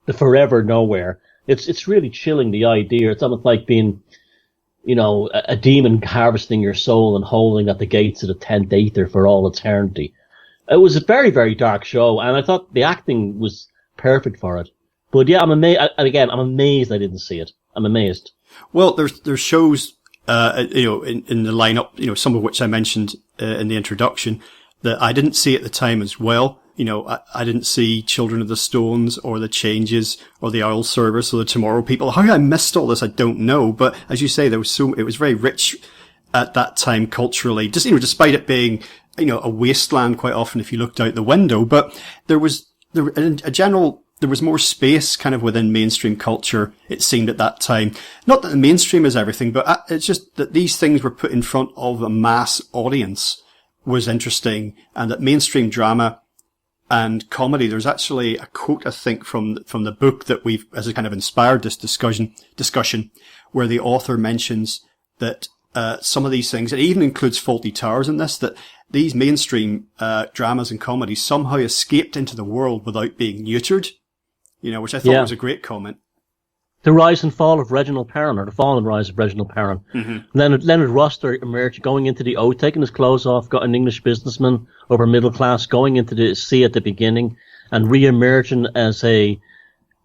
the forever nowhere. It's really chilling, the idea. It's almost like being, you know, a demon harvesting your soul and holding at the gates of the 10th Aether for all eternity. It was a very, very dark show, and I thought the acting was perfect for it. But yeah, I'm amazed. And again, I'm amazed I didn't see it. I'm amazed.
Well, there's shows, in the lineup, some of which I mentioned in the introduction that I didn't see at the time as well. I didn't see Children of the Stones or The Changes or The Owl Service or The Tomorrow People. How I missed all this, I don't know. But as you say, it was very rich at that time culturally. Just, despite it being, a wasteland quite often if you looked out the window. But there was more space kind of within mainstream culture, it seemed at that time. Not that the mainstream is everything, but it's just that these things were put in front of a mass audience was interesting, and that mainstream drama and comedy, there's actually a quote, I think, from the book that has kind of inspired this discussion, where the author mentions that some of these things, it even includes Faulty Towers in this, that these mainstream dramas and comedies somehow escaped into the world without being neutered, which I thought was a great comment.
The rise and fall of Reginald Perrin, or the fall and rise of Reginald Perrin. Mm-hmm. Leonard Roster emerged, going into the taking his clothes off, got an English businessman over middle class, going into the sea at the beginning, and re-emerging as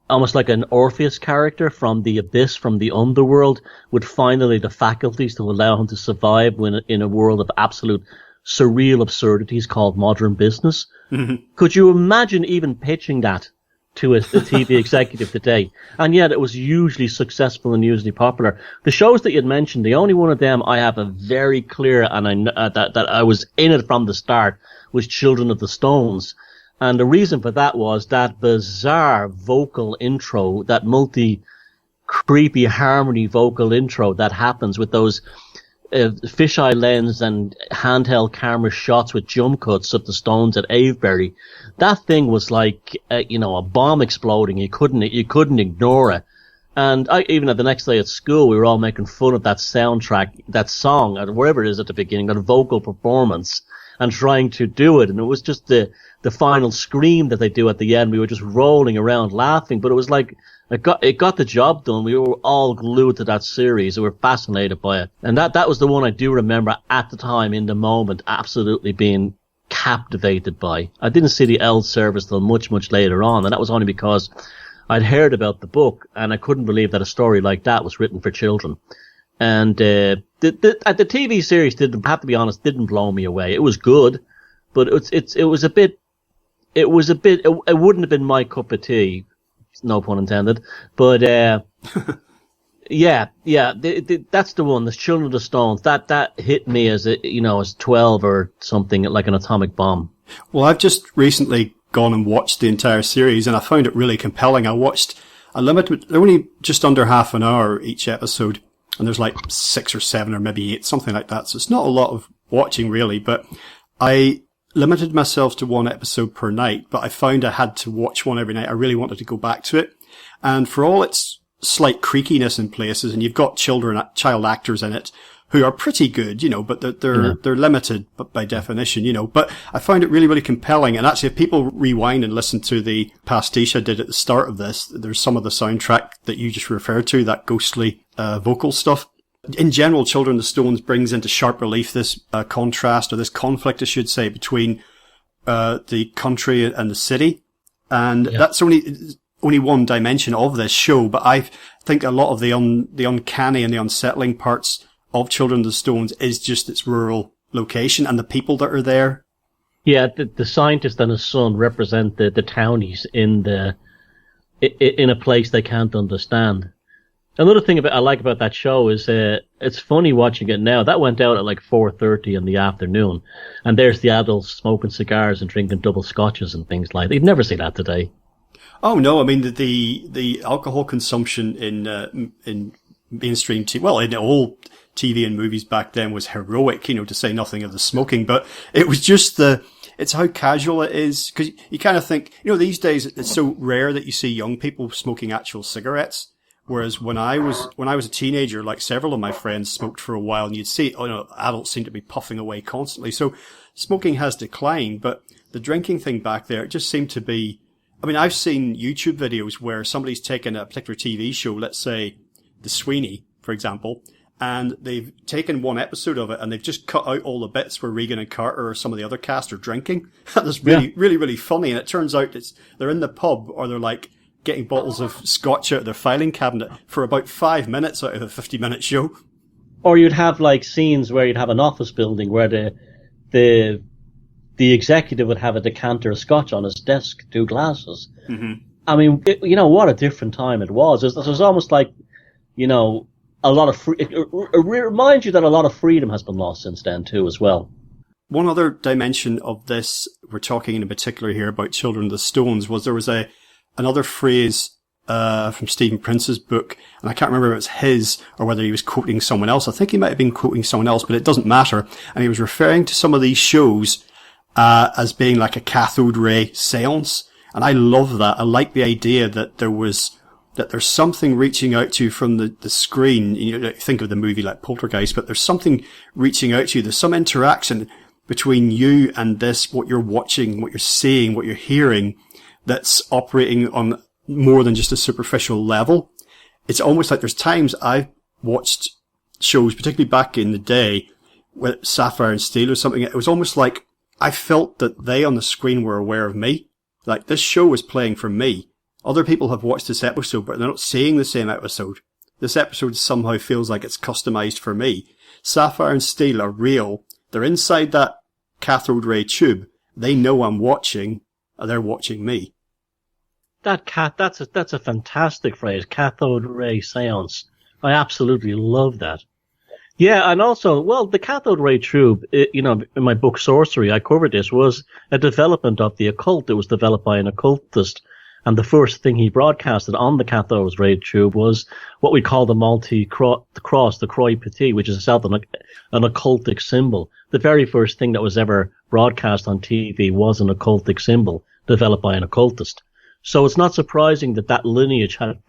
almost like an Orpheus character from the abyss, from the underworld, with finally the faculties to allow him to survive in a world of absolute surreal absurdities called modern business. Mm-hmm. Could you imagine even pitching that to a TV executive today? And yet it was hugely successful and hugely popular. The shows that you'd mentioned, the only one of them I have a very clear, and that I was in it from the start, was Children of the Stones. And the reason for that was that bizarre vocal intro, that multi-creepy harmony vocal intro that happens with those fisheye lens and handheld camera shots with jump cuts of the Stones at Avebury. That thing was like, a bomb exploding. You couldn't ignore it. And even at the next day at school, we were all making fun of that soundtrack, that song, or wherever it is at the beginning, that vocal performance, and trying to do it. And it was just the final scream that they do at the end. We were just rolling around laughing, but it was like, it got the job done. We were all glued to that series. We were fascinated by it. And that was the one I do remember at the time, in the moment, absolutely being captivated by. I didn't see the L service till much, much later on, and that was only because I'd heard about the book, and I couldn't believe that a story like that was written for children. And the TV series didn't, I have to be honest, didn't blow me away. It was good, but it wouldn't have been my cup of tea, no pun intended. But that's the one. The Children of the Stones. That hit me as as 12 or something, like an atomic bomb.
Well, I've just recently gone and watched the entire series, and I found it really compelling. I watched they're only just under half an hour each episode, and there's like 6 or 7 or maybe 8, something like that. So it's not a lot of watching really, but I limited myself to one episode per night, but I found I had to watch one every night. I really wanted to go back to it. And for all its slight creakiness in places, and you've got child actors in it who are pretty good, but they're limited by definition, but I found it really, really compelling. And actually, if people rewind and listen to the pastiche I did at the start of this, there's some of the soundtrack that you just referred to, that ghostly, vocal stuff. In general, Children of the Stones brings into sharp relief this, contrast, or this conflict, I should say, between, the country and the city. And that's only one dimension of this show, but I think a lot of the uncanny and the unsettling parts of Children of the Stones is just its rural location and the people that are there.
Yeah, the scientist and his son represent the townies in a place they can't understand. Another thing I like about that show is it's funny watching it now. That went out at like 4:30 in the afternoon, and there's the adults smoking cigars and drinking double scotches and things like that. You'd never see that today.
Oh no, I mean the alcohol consumption in mainstream TV, well, in all TV and movies back then was heroic, to say nothing of the smoking, but it was just it's how casual it is, because you kind of think, these days it's so rare that you see young people smoking actual cigarettes, whereas when I was a teenager, like several of my friends smoked for a while, and you'd see, adults seem to be puffing away constantly, so smoking has declined, but the drinking thing back there, it just seemed to be, I mean, I've seen YouTube videos where somebody's taken a particular TV show, let's say The Sweeney, for example, and they've taken one episode of it and they've just cut out all the bits where Regan and Carter or some of the other cast are drinking. That's really, really, really funny. And it turns out they're in the pub, or they're like getting bottles of scotch out of their filing cabinet for about 5 minutes out of a 50-minute show.
Or you'd have like scenes where you'd have an office building where the executive would have a decanter of scotch on his desk, 2 glasses.
Mm-hmm.
I mean, what a different time it was. It was almost like, a lot of it reminds you that a lot of freedom has been lost since then too, as well.
One other dimension of this, we're talking in particular here about Children of the Stones, was there was another phrase from Stephen Prince's book, and I can't remember if it's his or whether he was quoting someone else. I think he might have been quoting someone else, but it doesn't matter. And he was referring to some of these shows as being like a cathode ray seance. And I love that. I like the idea that there's something reaching out to you from the screen. Think of the movie like Poltergeist, but there's something reaching out to you. There's some interaction between you and this, what you're watching, what you're seeing, what you're hearing, that's operating on more than just a superficial level. It's almost like there's times I've watched shows, particularly back in the day, with Sapphire and Steel or something. It was almost like I felt that they on the screen were aware of me. Like this show was playing for me. Other people have watched this episode, but they're not seeing the same episode. This episode somehow feels like it's customized for me. Sapphire and Steel are real. They're inside that cathode ray tube. They know I'm watching, and they're watching me.
That's a fantastic phrase, cathode ray seance. I absolutely love that. Yeah, and also, the cathode ray tube, in my book Sorcery, I covered this, was a development of the occult. It was developed by an occultist. And the first thing he broadcasted on the cathode ray tube was what we call the multi-cross, the Croix Petit, which is itself an occultic symbol. The very first thing that was ever broadcast on TV was an occultic symbol developed by an occultist. So it's not surprising that lineage had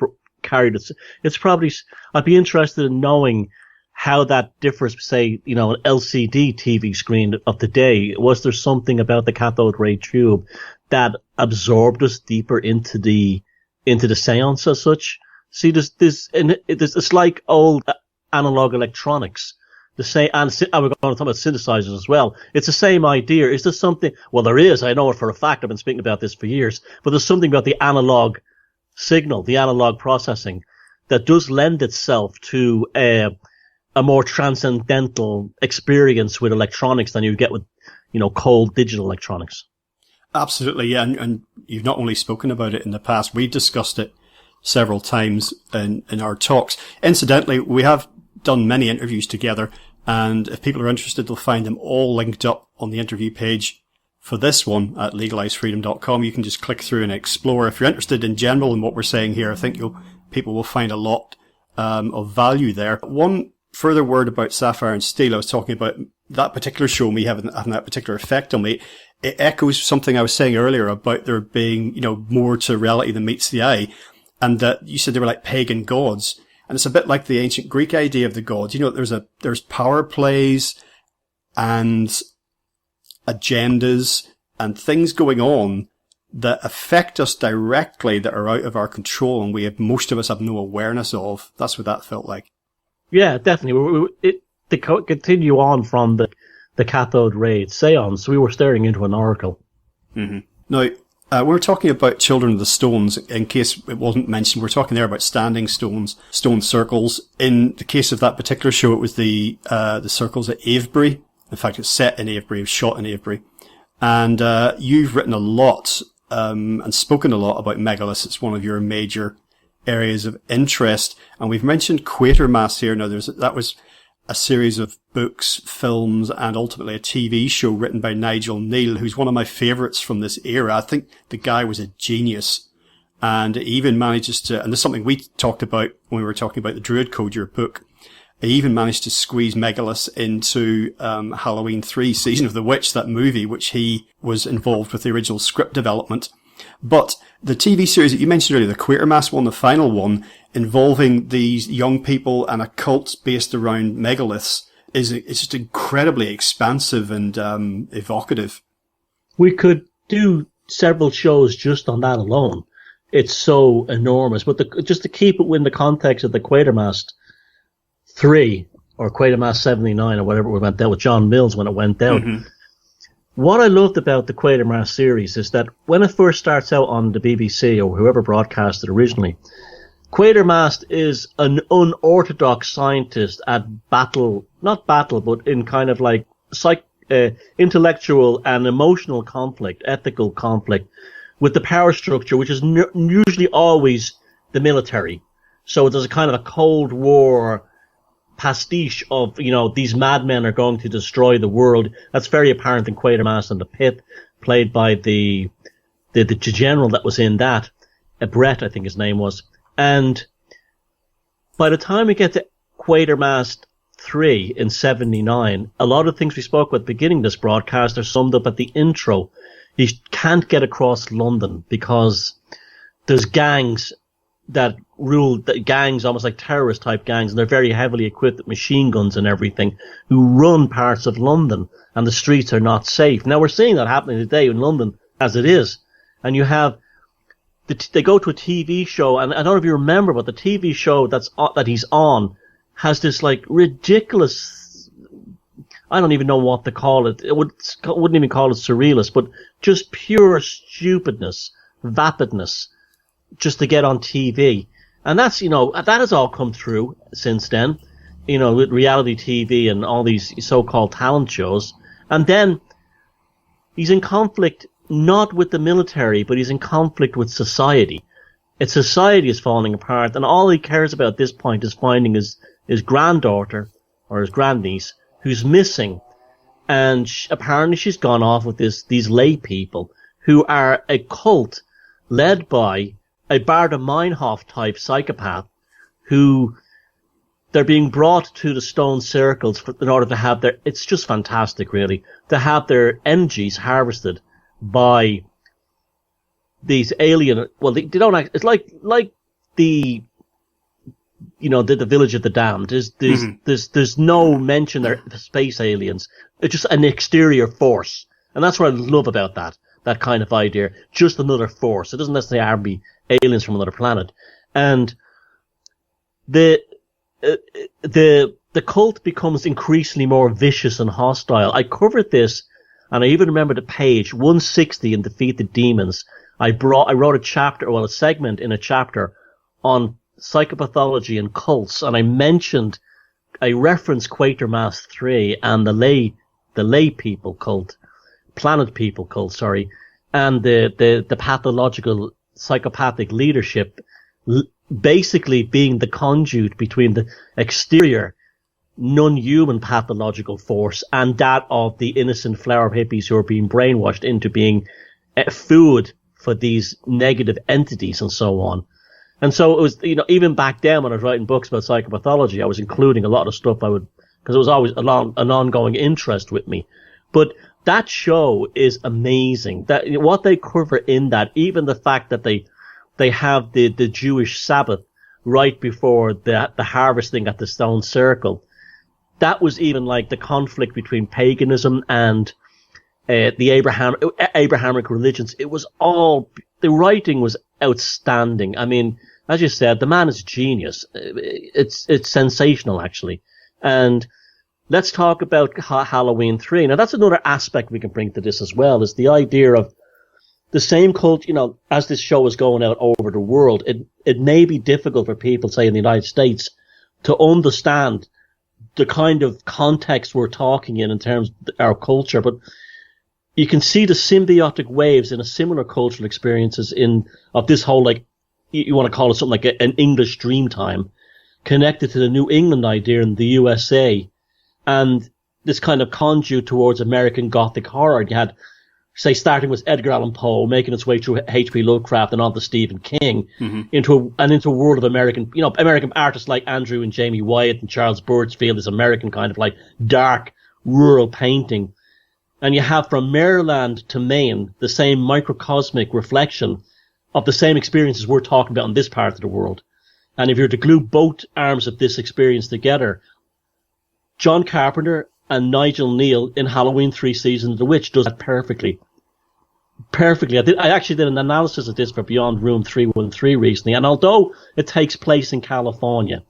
carried it. It's probably, I'd be interested in knowing how that differs, say, an LCD TV screen of the day. Was there something about the cathode ray tube that absorbed us deeper into the seance as such? See, it's like old analog electronics. The same, and we're going to talk about synthesizers as well. It's the same idea. Is there something? Well, there is. I know it for a fact. I've been speaking about this for years. But there's something about the analog signal, the analog processing, that does lend itself to a more transcendental experience with electronics than you get with, cold digital electronics.
Absolutely, yeah. And you've not only spoken about it in the past, we've discussed it several times in our talks. Incidentally, we have done many interviews together, and if people are interested, they'll find them all linked up on the interview page for this one at legalizefreedom.com. You can just click through and explore. If you're interested in general in what we're saying here, I think people will find a lot of value there. One further word about Sapphire and Steel. I was talking about that particular show, me having that particular effect on me. It echoes something I was saying earlier about there being, more to reality than meets the eye. And that you said they were like pagan gods. And it's a bit like the ancient Greek idea of the gods. There's power plays and agendas and things going on that affect us directly, that are out of our control, and most of us have no awareness of. That's what that felt like. Yeah,
definitely. To continue on from the cathode ray seance, we were staring into an oracle.
Mm-hmm. Now, we're talking about Children of the Stones. In case it wasn't mentioned, we're talking there about standing stones, stone circles. In the case of that particular show, it was the circles at Avebury. In fact, it's set in Avebury, it was shot in Avebury. And you've written a lot and spoken a lot about megaliths. It's one of your major areas of interest. And we've mentioned Quatermass here. Now, that was a series of books, films, and ultimately a TV show written by Nigel Kneale, who's one of my favourites from this era. I think the guy was a genius, and even manages to, and this is something we talked about when we were talking about the Druid Code, your book, he even managed to squeeze megaliths into Halloween 3, Season of the Witch, that movie, which he was involved with the original script development. But the TV series that you mentioned earlier, the Quatermass one, the final one, involving these young people and a cult based around megaliths, it's just incredibly expansive and evocative.
We could do several shows just on that alone. It's so enormous. But just to keep it within the context of the Quatermass 3 or Quatermass 79 or whatever it went down with John Mills when it went down. Mm-hmm. What I loved about the Quatermass series is that when it first starts out on the BBC or whoever broadcast it originally, Quatermass is an unorthodox scientist at but in kind of like intellectual and emotional conflict, ethical conflict with the power structure, which is usually always the military. So there's a kind of a Cold War pastiche of, these madmen are going to destroy the world. That's very apparent in Quatermass and the Pit, played by the general that was in that, Brett, I think his name was. And by the time we get to Quatermass 3 in 79, a lot of things we spoke about at the beginning of this broadcast are summed up at the intro. You can't get across London because there's gangs that rule, gangs almost like terrorist type gangs, and they're very heavily equipped with machine guns and everything, who run parts of London, and the streets are not safe. Now we're seeing that happening today in London as it is, and you have they go to a TV show, and I don't know if you remember, but the TV show that he's on has this like ridiculous, I don't even know what to call it. Wouldn't even call it surrealist, but just pure stupidness, vapidness, just to get on TV. And that's, that has all come through since then, with reality TV and all these so-called talent shows. And then he's in conflict not with the military, but he's in conflict with society. Society is falling apart, and all he cares about at this point is finding his granddaughter or his grandniece who's missing. And apparently she's gone off with these lay people who are a cult led by a Barda Meinhof type psychopath who they're being brought to the stone circles in order to have it's just fantastic really, to have their energies harvested by these alien, well, they don't act, it's like the the Village of the Damned. There's no mention of the space aliens. It's just an exterior force. And that's what I love about that kind of idea. Just another force. It doesn't necessarily have to be aliens from another planet. And the cult becomes increasingly more vicious and hostile. I covered this, and I even remember the page 160 in Defeat the Demons. I wrote a segment in a chapter on psychopathology and cults, and I referenced Quatermass 3 and the lay people cult, planet people cult, sorry, and the pathological psychopathic leadership basically being the conduit between the exterior non-human pathological force and that of the innocent flower hippies who are being brainwashed into being food for these negative entities and so on. And so it was, even back then when I was writing books about psychopathology, I was including a lot of stuff because it was always an ongoing interest with me. But that show is amazing. That what they cover in that, even the fact that they have the Jewish Sabbath right before the harvesting at the stone circle. That was even like the conflict between paganism and the Abrahamic religions. It was all, the writing was outstanding. I mean, as you said, the man is a genius. It's sensational, actually. And let's talk about Halloween 3. Now, that's another aspect we can bring to this as well, is the idea of the same cult, as this show is going out over the world, it may be difficult for people, say, in the United States, to understand the kind of context we're talking in terms of our culture, but you can see the symbiotic waves in a similar cultural experiences of this whole, like, you want to call it something like an English dream time, connected to the New England idea in the USA, and this kind of conduit towards American Gothic horror. You had, say, starting with Edgar Allan Poe, making its way through H.P. Lovecraft and on to Stephen King, into a world of American, American artists like Andrew and Jamie Wyatt and Charles Birchfield, this American kind of like dark rural painting. And you have from Maryland to Maine the same microcosmic reflection of the same experiences we're talking about in this part of the world. And if you're to glue both arms of this experience together, John Carpenter and Nigel Kneale in Halloween 3 Season of the Witch does that perfectly. I actually did an analysis of this for Beyond Room 313 recently, and although it takes place in California,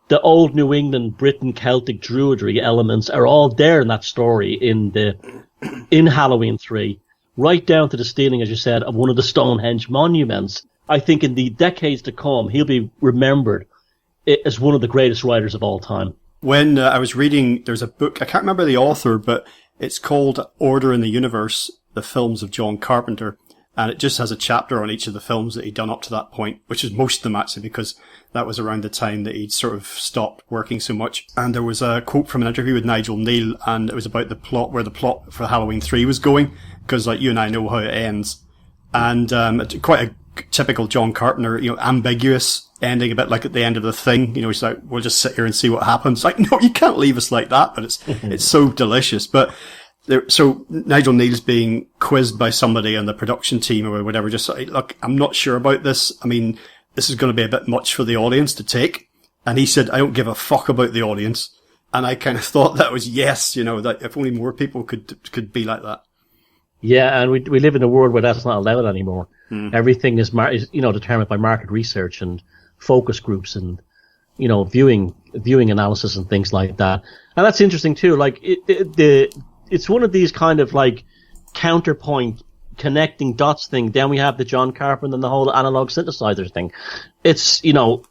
the old New England, Britain, Celtic druidry elements are all there in that story in Halloween 3, right down to the stealing, as you said, of one of the Stonehenge monuments. I think in the decades to come, he'll be remembered as one of the greatest writers of all time.
When I was reading, there's a book, I can't remember the author, but it's called Order in the Universe, the films of John Carpenter. And it just has a chapter on each of the films that he'd done up to that point, which is most of them actually, because that was around the time that he'd sort of stopped working so much. And there was a quote from an interview with Nigel Kneale, and it was about where the plot for Halloween 3 was going, because like you and I know how it ends. And quite a typical John Carpenter, ambiguous ending, a bit like at the end of The Thing. He's like, we'll just sit here and see what happens. Like, no, you can't leave us like that, but it's so delicious. But so Nigel Kneale's being quizzed by somebody on the production team or whatever, just like, look, I'm not sure about this. I mean, this is going to be a bit much for the audience to take. And he said, I don't give a fuck about the audience. And I kind of thought that was yes, that if only more people could be like that.
Yeah, and we live in a world where that's not allowed anymore. Everything is determined by market research and focus groups and viewing analysis and things like that. And that's interesting too. Like it's one of these kind of like counterpoint connecting dots thing. Then we have the John Carpenter and the whole analog synthesizer thing. It's the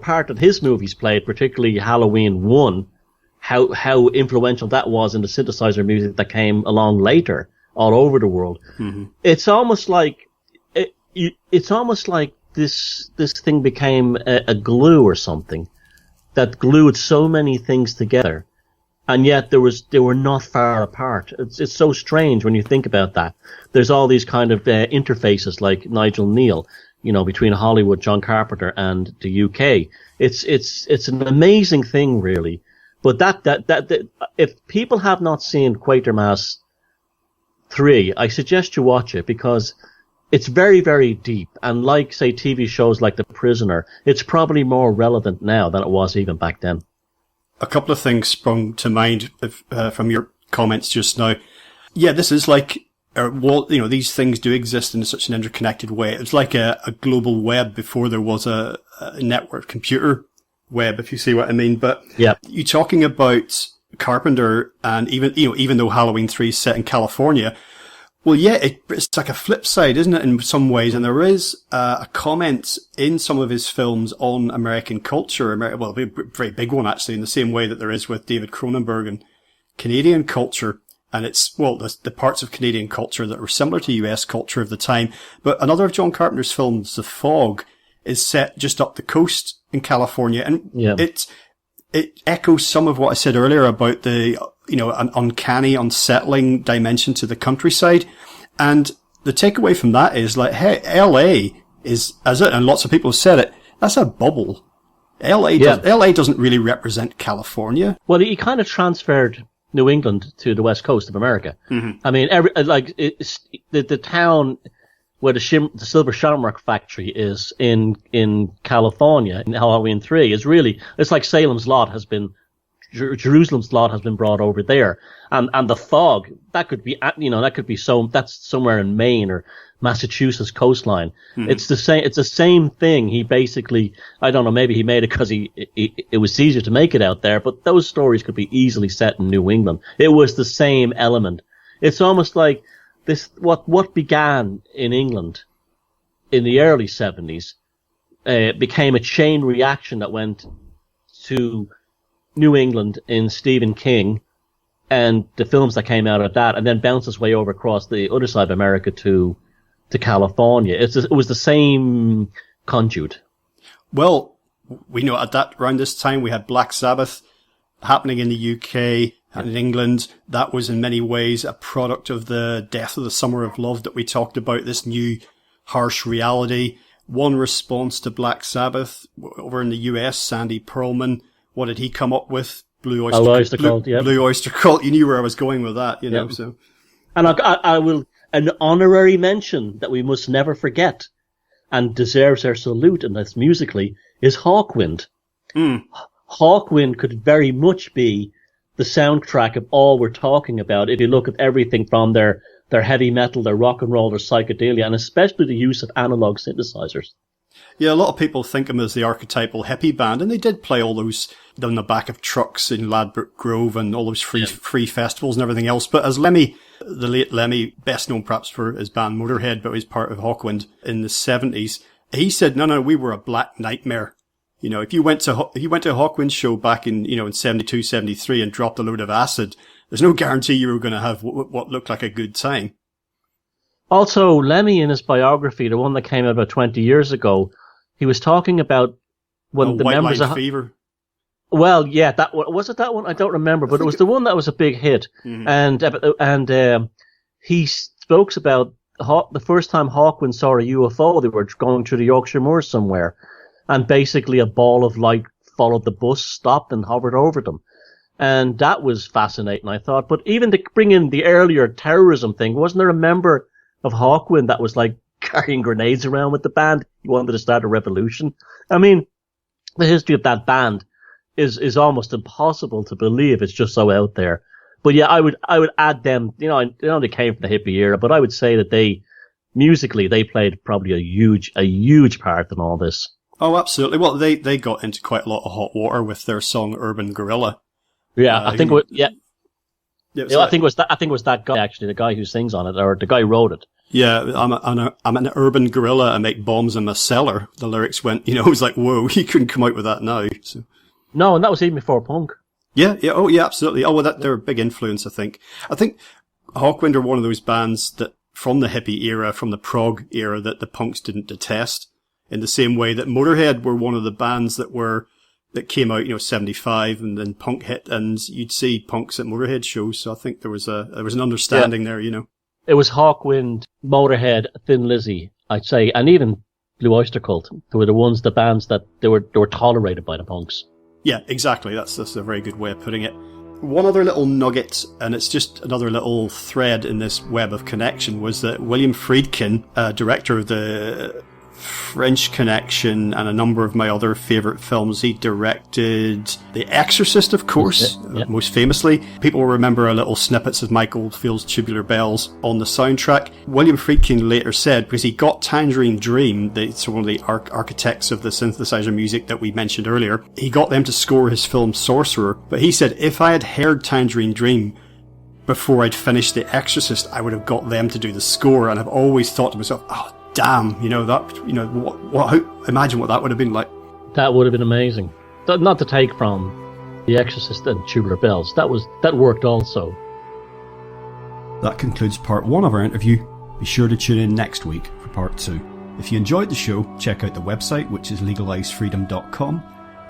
part that his movies played, particularly Halloween 1. How influential that was in the synthesizer music that came along later all over the world. It's almost like this thing became a glue or something that glued so many things together, and yet they were not far apart. It's so strange when you think about that. There's all these kind of interfaces like Nigel Kneale, between Hollywood, John Carpenter, and the UK. It's an amazing thing, really. But that if people have not seen Quatermass 3, I suggest you watch it, because it's very, very deep. And like, say, TV shows like The Prisoner, it's probably more relevant now than it was even back then.
A couple of things sprung to mind from your comments just now. Yeah, this is like, these things do exist in such an interconnected way. It's like a global web before there was a network computer web, if you see what I mean. But
yeah,
you're talking about Carpenter, and even though Halloween 3 is set in California, well, yeah, it's like a flip side, isn't it, in some ways? And there is a comment in some of his films on American culture, well, a very big one actually, in the same way that there is with David Cronenberg and Canadian culture. And it's, well, the parts of Canadian culture that were similar to US culture of the time. But another of John Carpenter's films, The Fog, is set just up the coast in California, and it echoes some of what I said earlier about the, an uncanny, unsettling dimension to the countryside. And the takeaway from that is like, hey, LA is, and lots of people have said it, that's a bubble. LA doesn't really represent California.
Well, he kind of transferred New England to the west coast of America.
Mm-hmm.
I mean, the town where the Silver Shamrock factory is in California in Halloween 3 is really, it's like Jerusalem's lot has been brought over there. And the fog, that could be, that's somewhere in Maine or Massachusetts coastline.
Mm-hmm.
It's the same thing. He basically, I don't know, maybe he made it because it was easier to make it out there, but those stories could be easily set in New England. It was the same element. It's almost like this, what began in England in the early 70s, became a chain reaction that went to New England in Stephen King and the films that came out of that, and then bounced its way over across the other side of America to California. It was the same conduit.
Well, we know around this time we had Black Sabbath happening in the UK and in England. That was in many ways a product of the death of the Summer of Love that we talked about, this new harsh reality. One response to Black Sabbath over in the US, Sandy Pearlman, what did he come up with? Blue Oyster Cult. Blue Oyster Cult. You knew where I was going with that, so.
And I will, an honorary mention that we must never forget and deserves our salute, and that's musically, is Hawkwind.
Mm.
Hawkwind could very much be the soundtrack of all we're talking about. If you look at everything from their heavy metal, their rock and roll, their psychedelia, and especially the use of analog synthesizers.
Yeah, a lot of people think of them as the archetypal hippie band, and they did play all those on the back of trucks in Ladbroke Grove and all those free festivals and everything else. But as Lemmy, the late Lemmy, best known perhaps for his band Motorhead, but he was part of Hawkwind in the 70s, he said, no, we were a black nightmare. If you went to a Hawkwind show back in 72, 73 and dropped a load of acid, there's no guarantee you were going to have what looked like a good time.
Also, Lemmy in his biography, the one that came out about 20 years ago, he was talking about when the members of
Fever.
Well, yeah, was it that one? I don't remember, but it was the one that was a big hit. Mm-hmm. And he spoke about the first time Hawkwind saw a UFO. They were going through the Yorkshire Moors somewhere, and basically a ball of light followed the bus, stopped, and hovered over them. And that was fascinating, I thought. But even to bring in the earlier terrorism thing, wasn't there a member of Hawkwind that was like carrying grenades around with the band? He wanted to start a revolution. I mean, the history of that band is almost impossible to believe. It's just so out there. But yeah, I would add them. They came from the hippie era, but I would say that musically they played probably a huge part in all this.
Oh, absolutely. Well, they got into quite a lot of hot water with their song "Urban Guerrilla."
Yeah, I think it was that guy actually, the guy who sings on it, or the guy who wrote it.
Yeah, I'm an urban guerrilla. I make bombs in my cellar. The lyrics went, it was like, whoa, he couldn't come out with that now. So.
No, and that was even before punk.
Yeah, oh yeah, absolutely. Oh, well, they're a big influence, I think. I think Hawkwind are one of those bands that, from the hippie era, from the prog era, that the punks didn't detest. In the same way that Motorhead were one of the bands that came out, 75, and then punk hit, and you'd see punks at Motorhead shows. So I think there was an understanding there,
It was Hawkwind, Motorhead, Thin Lizzy, I'd say, and even Blue Oyster Cult. They were the bands that they were tolerated by the punks.
Yeah, exactly. That's a very good way of putting it. One other little nugget, and it's just another little thread in this web of connection, was that William Friedkin, director of the French Connection and a number of my other favourite films, he directed The Exorcist, of course, most famously. People will remember a little snippets of Michael Field's Tubular Bells on the soundtrack. William Friedkin later said, because he got Tangerine Dream, so one of the architects of the synthesizer music that we mentioned earlier, he got them to score his film Sorcerer, but he said, if I had heard Tangerine Dream before I'd finished The Exorcist, I would have got them to do the score. And I've always thought to myself, oh damn, imagine what that would have been like.
That would have been amazing. Not to take from The Exorcist and Tubular Bells. That worked also.
That concludes part 1 of our interview. Be sure to tune in next week for part 2. If you enjoyed the show, check out the website, which is legalizefreedom.com.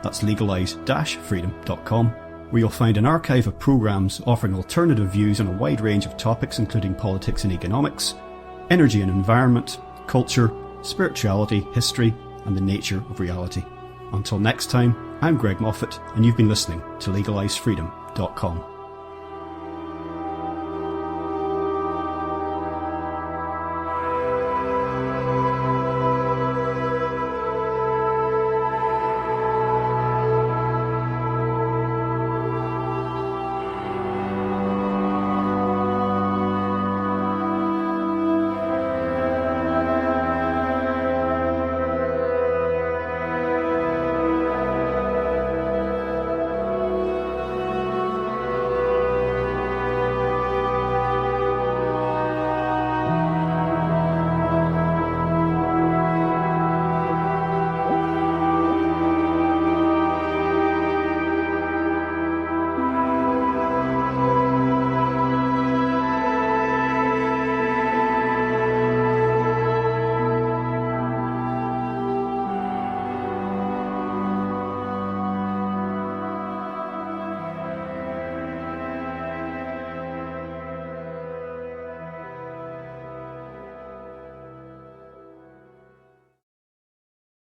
That's legalize-freedom.com, where you'll find an archive of programs offering alternative views on a wide range of topics, including politics and economics, energy and environment, culture, spirituality, history, and the nature of reality. Until next time, I'm Greg Moffat, and you've been listening to legalizefreedom.com.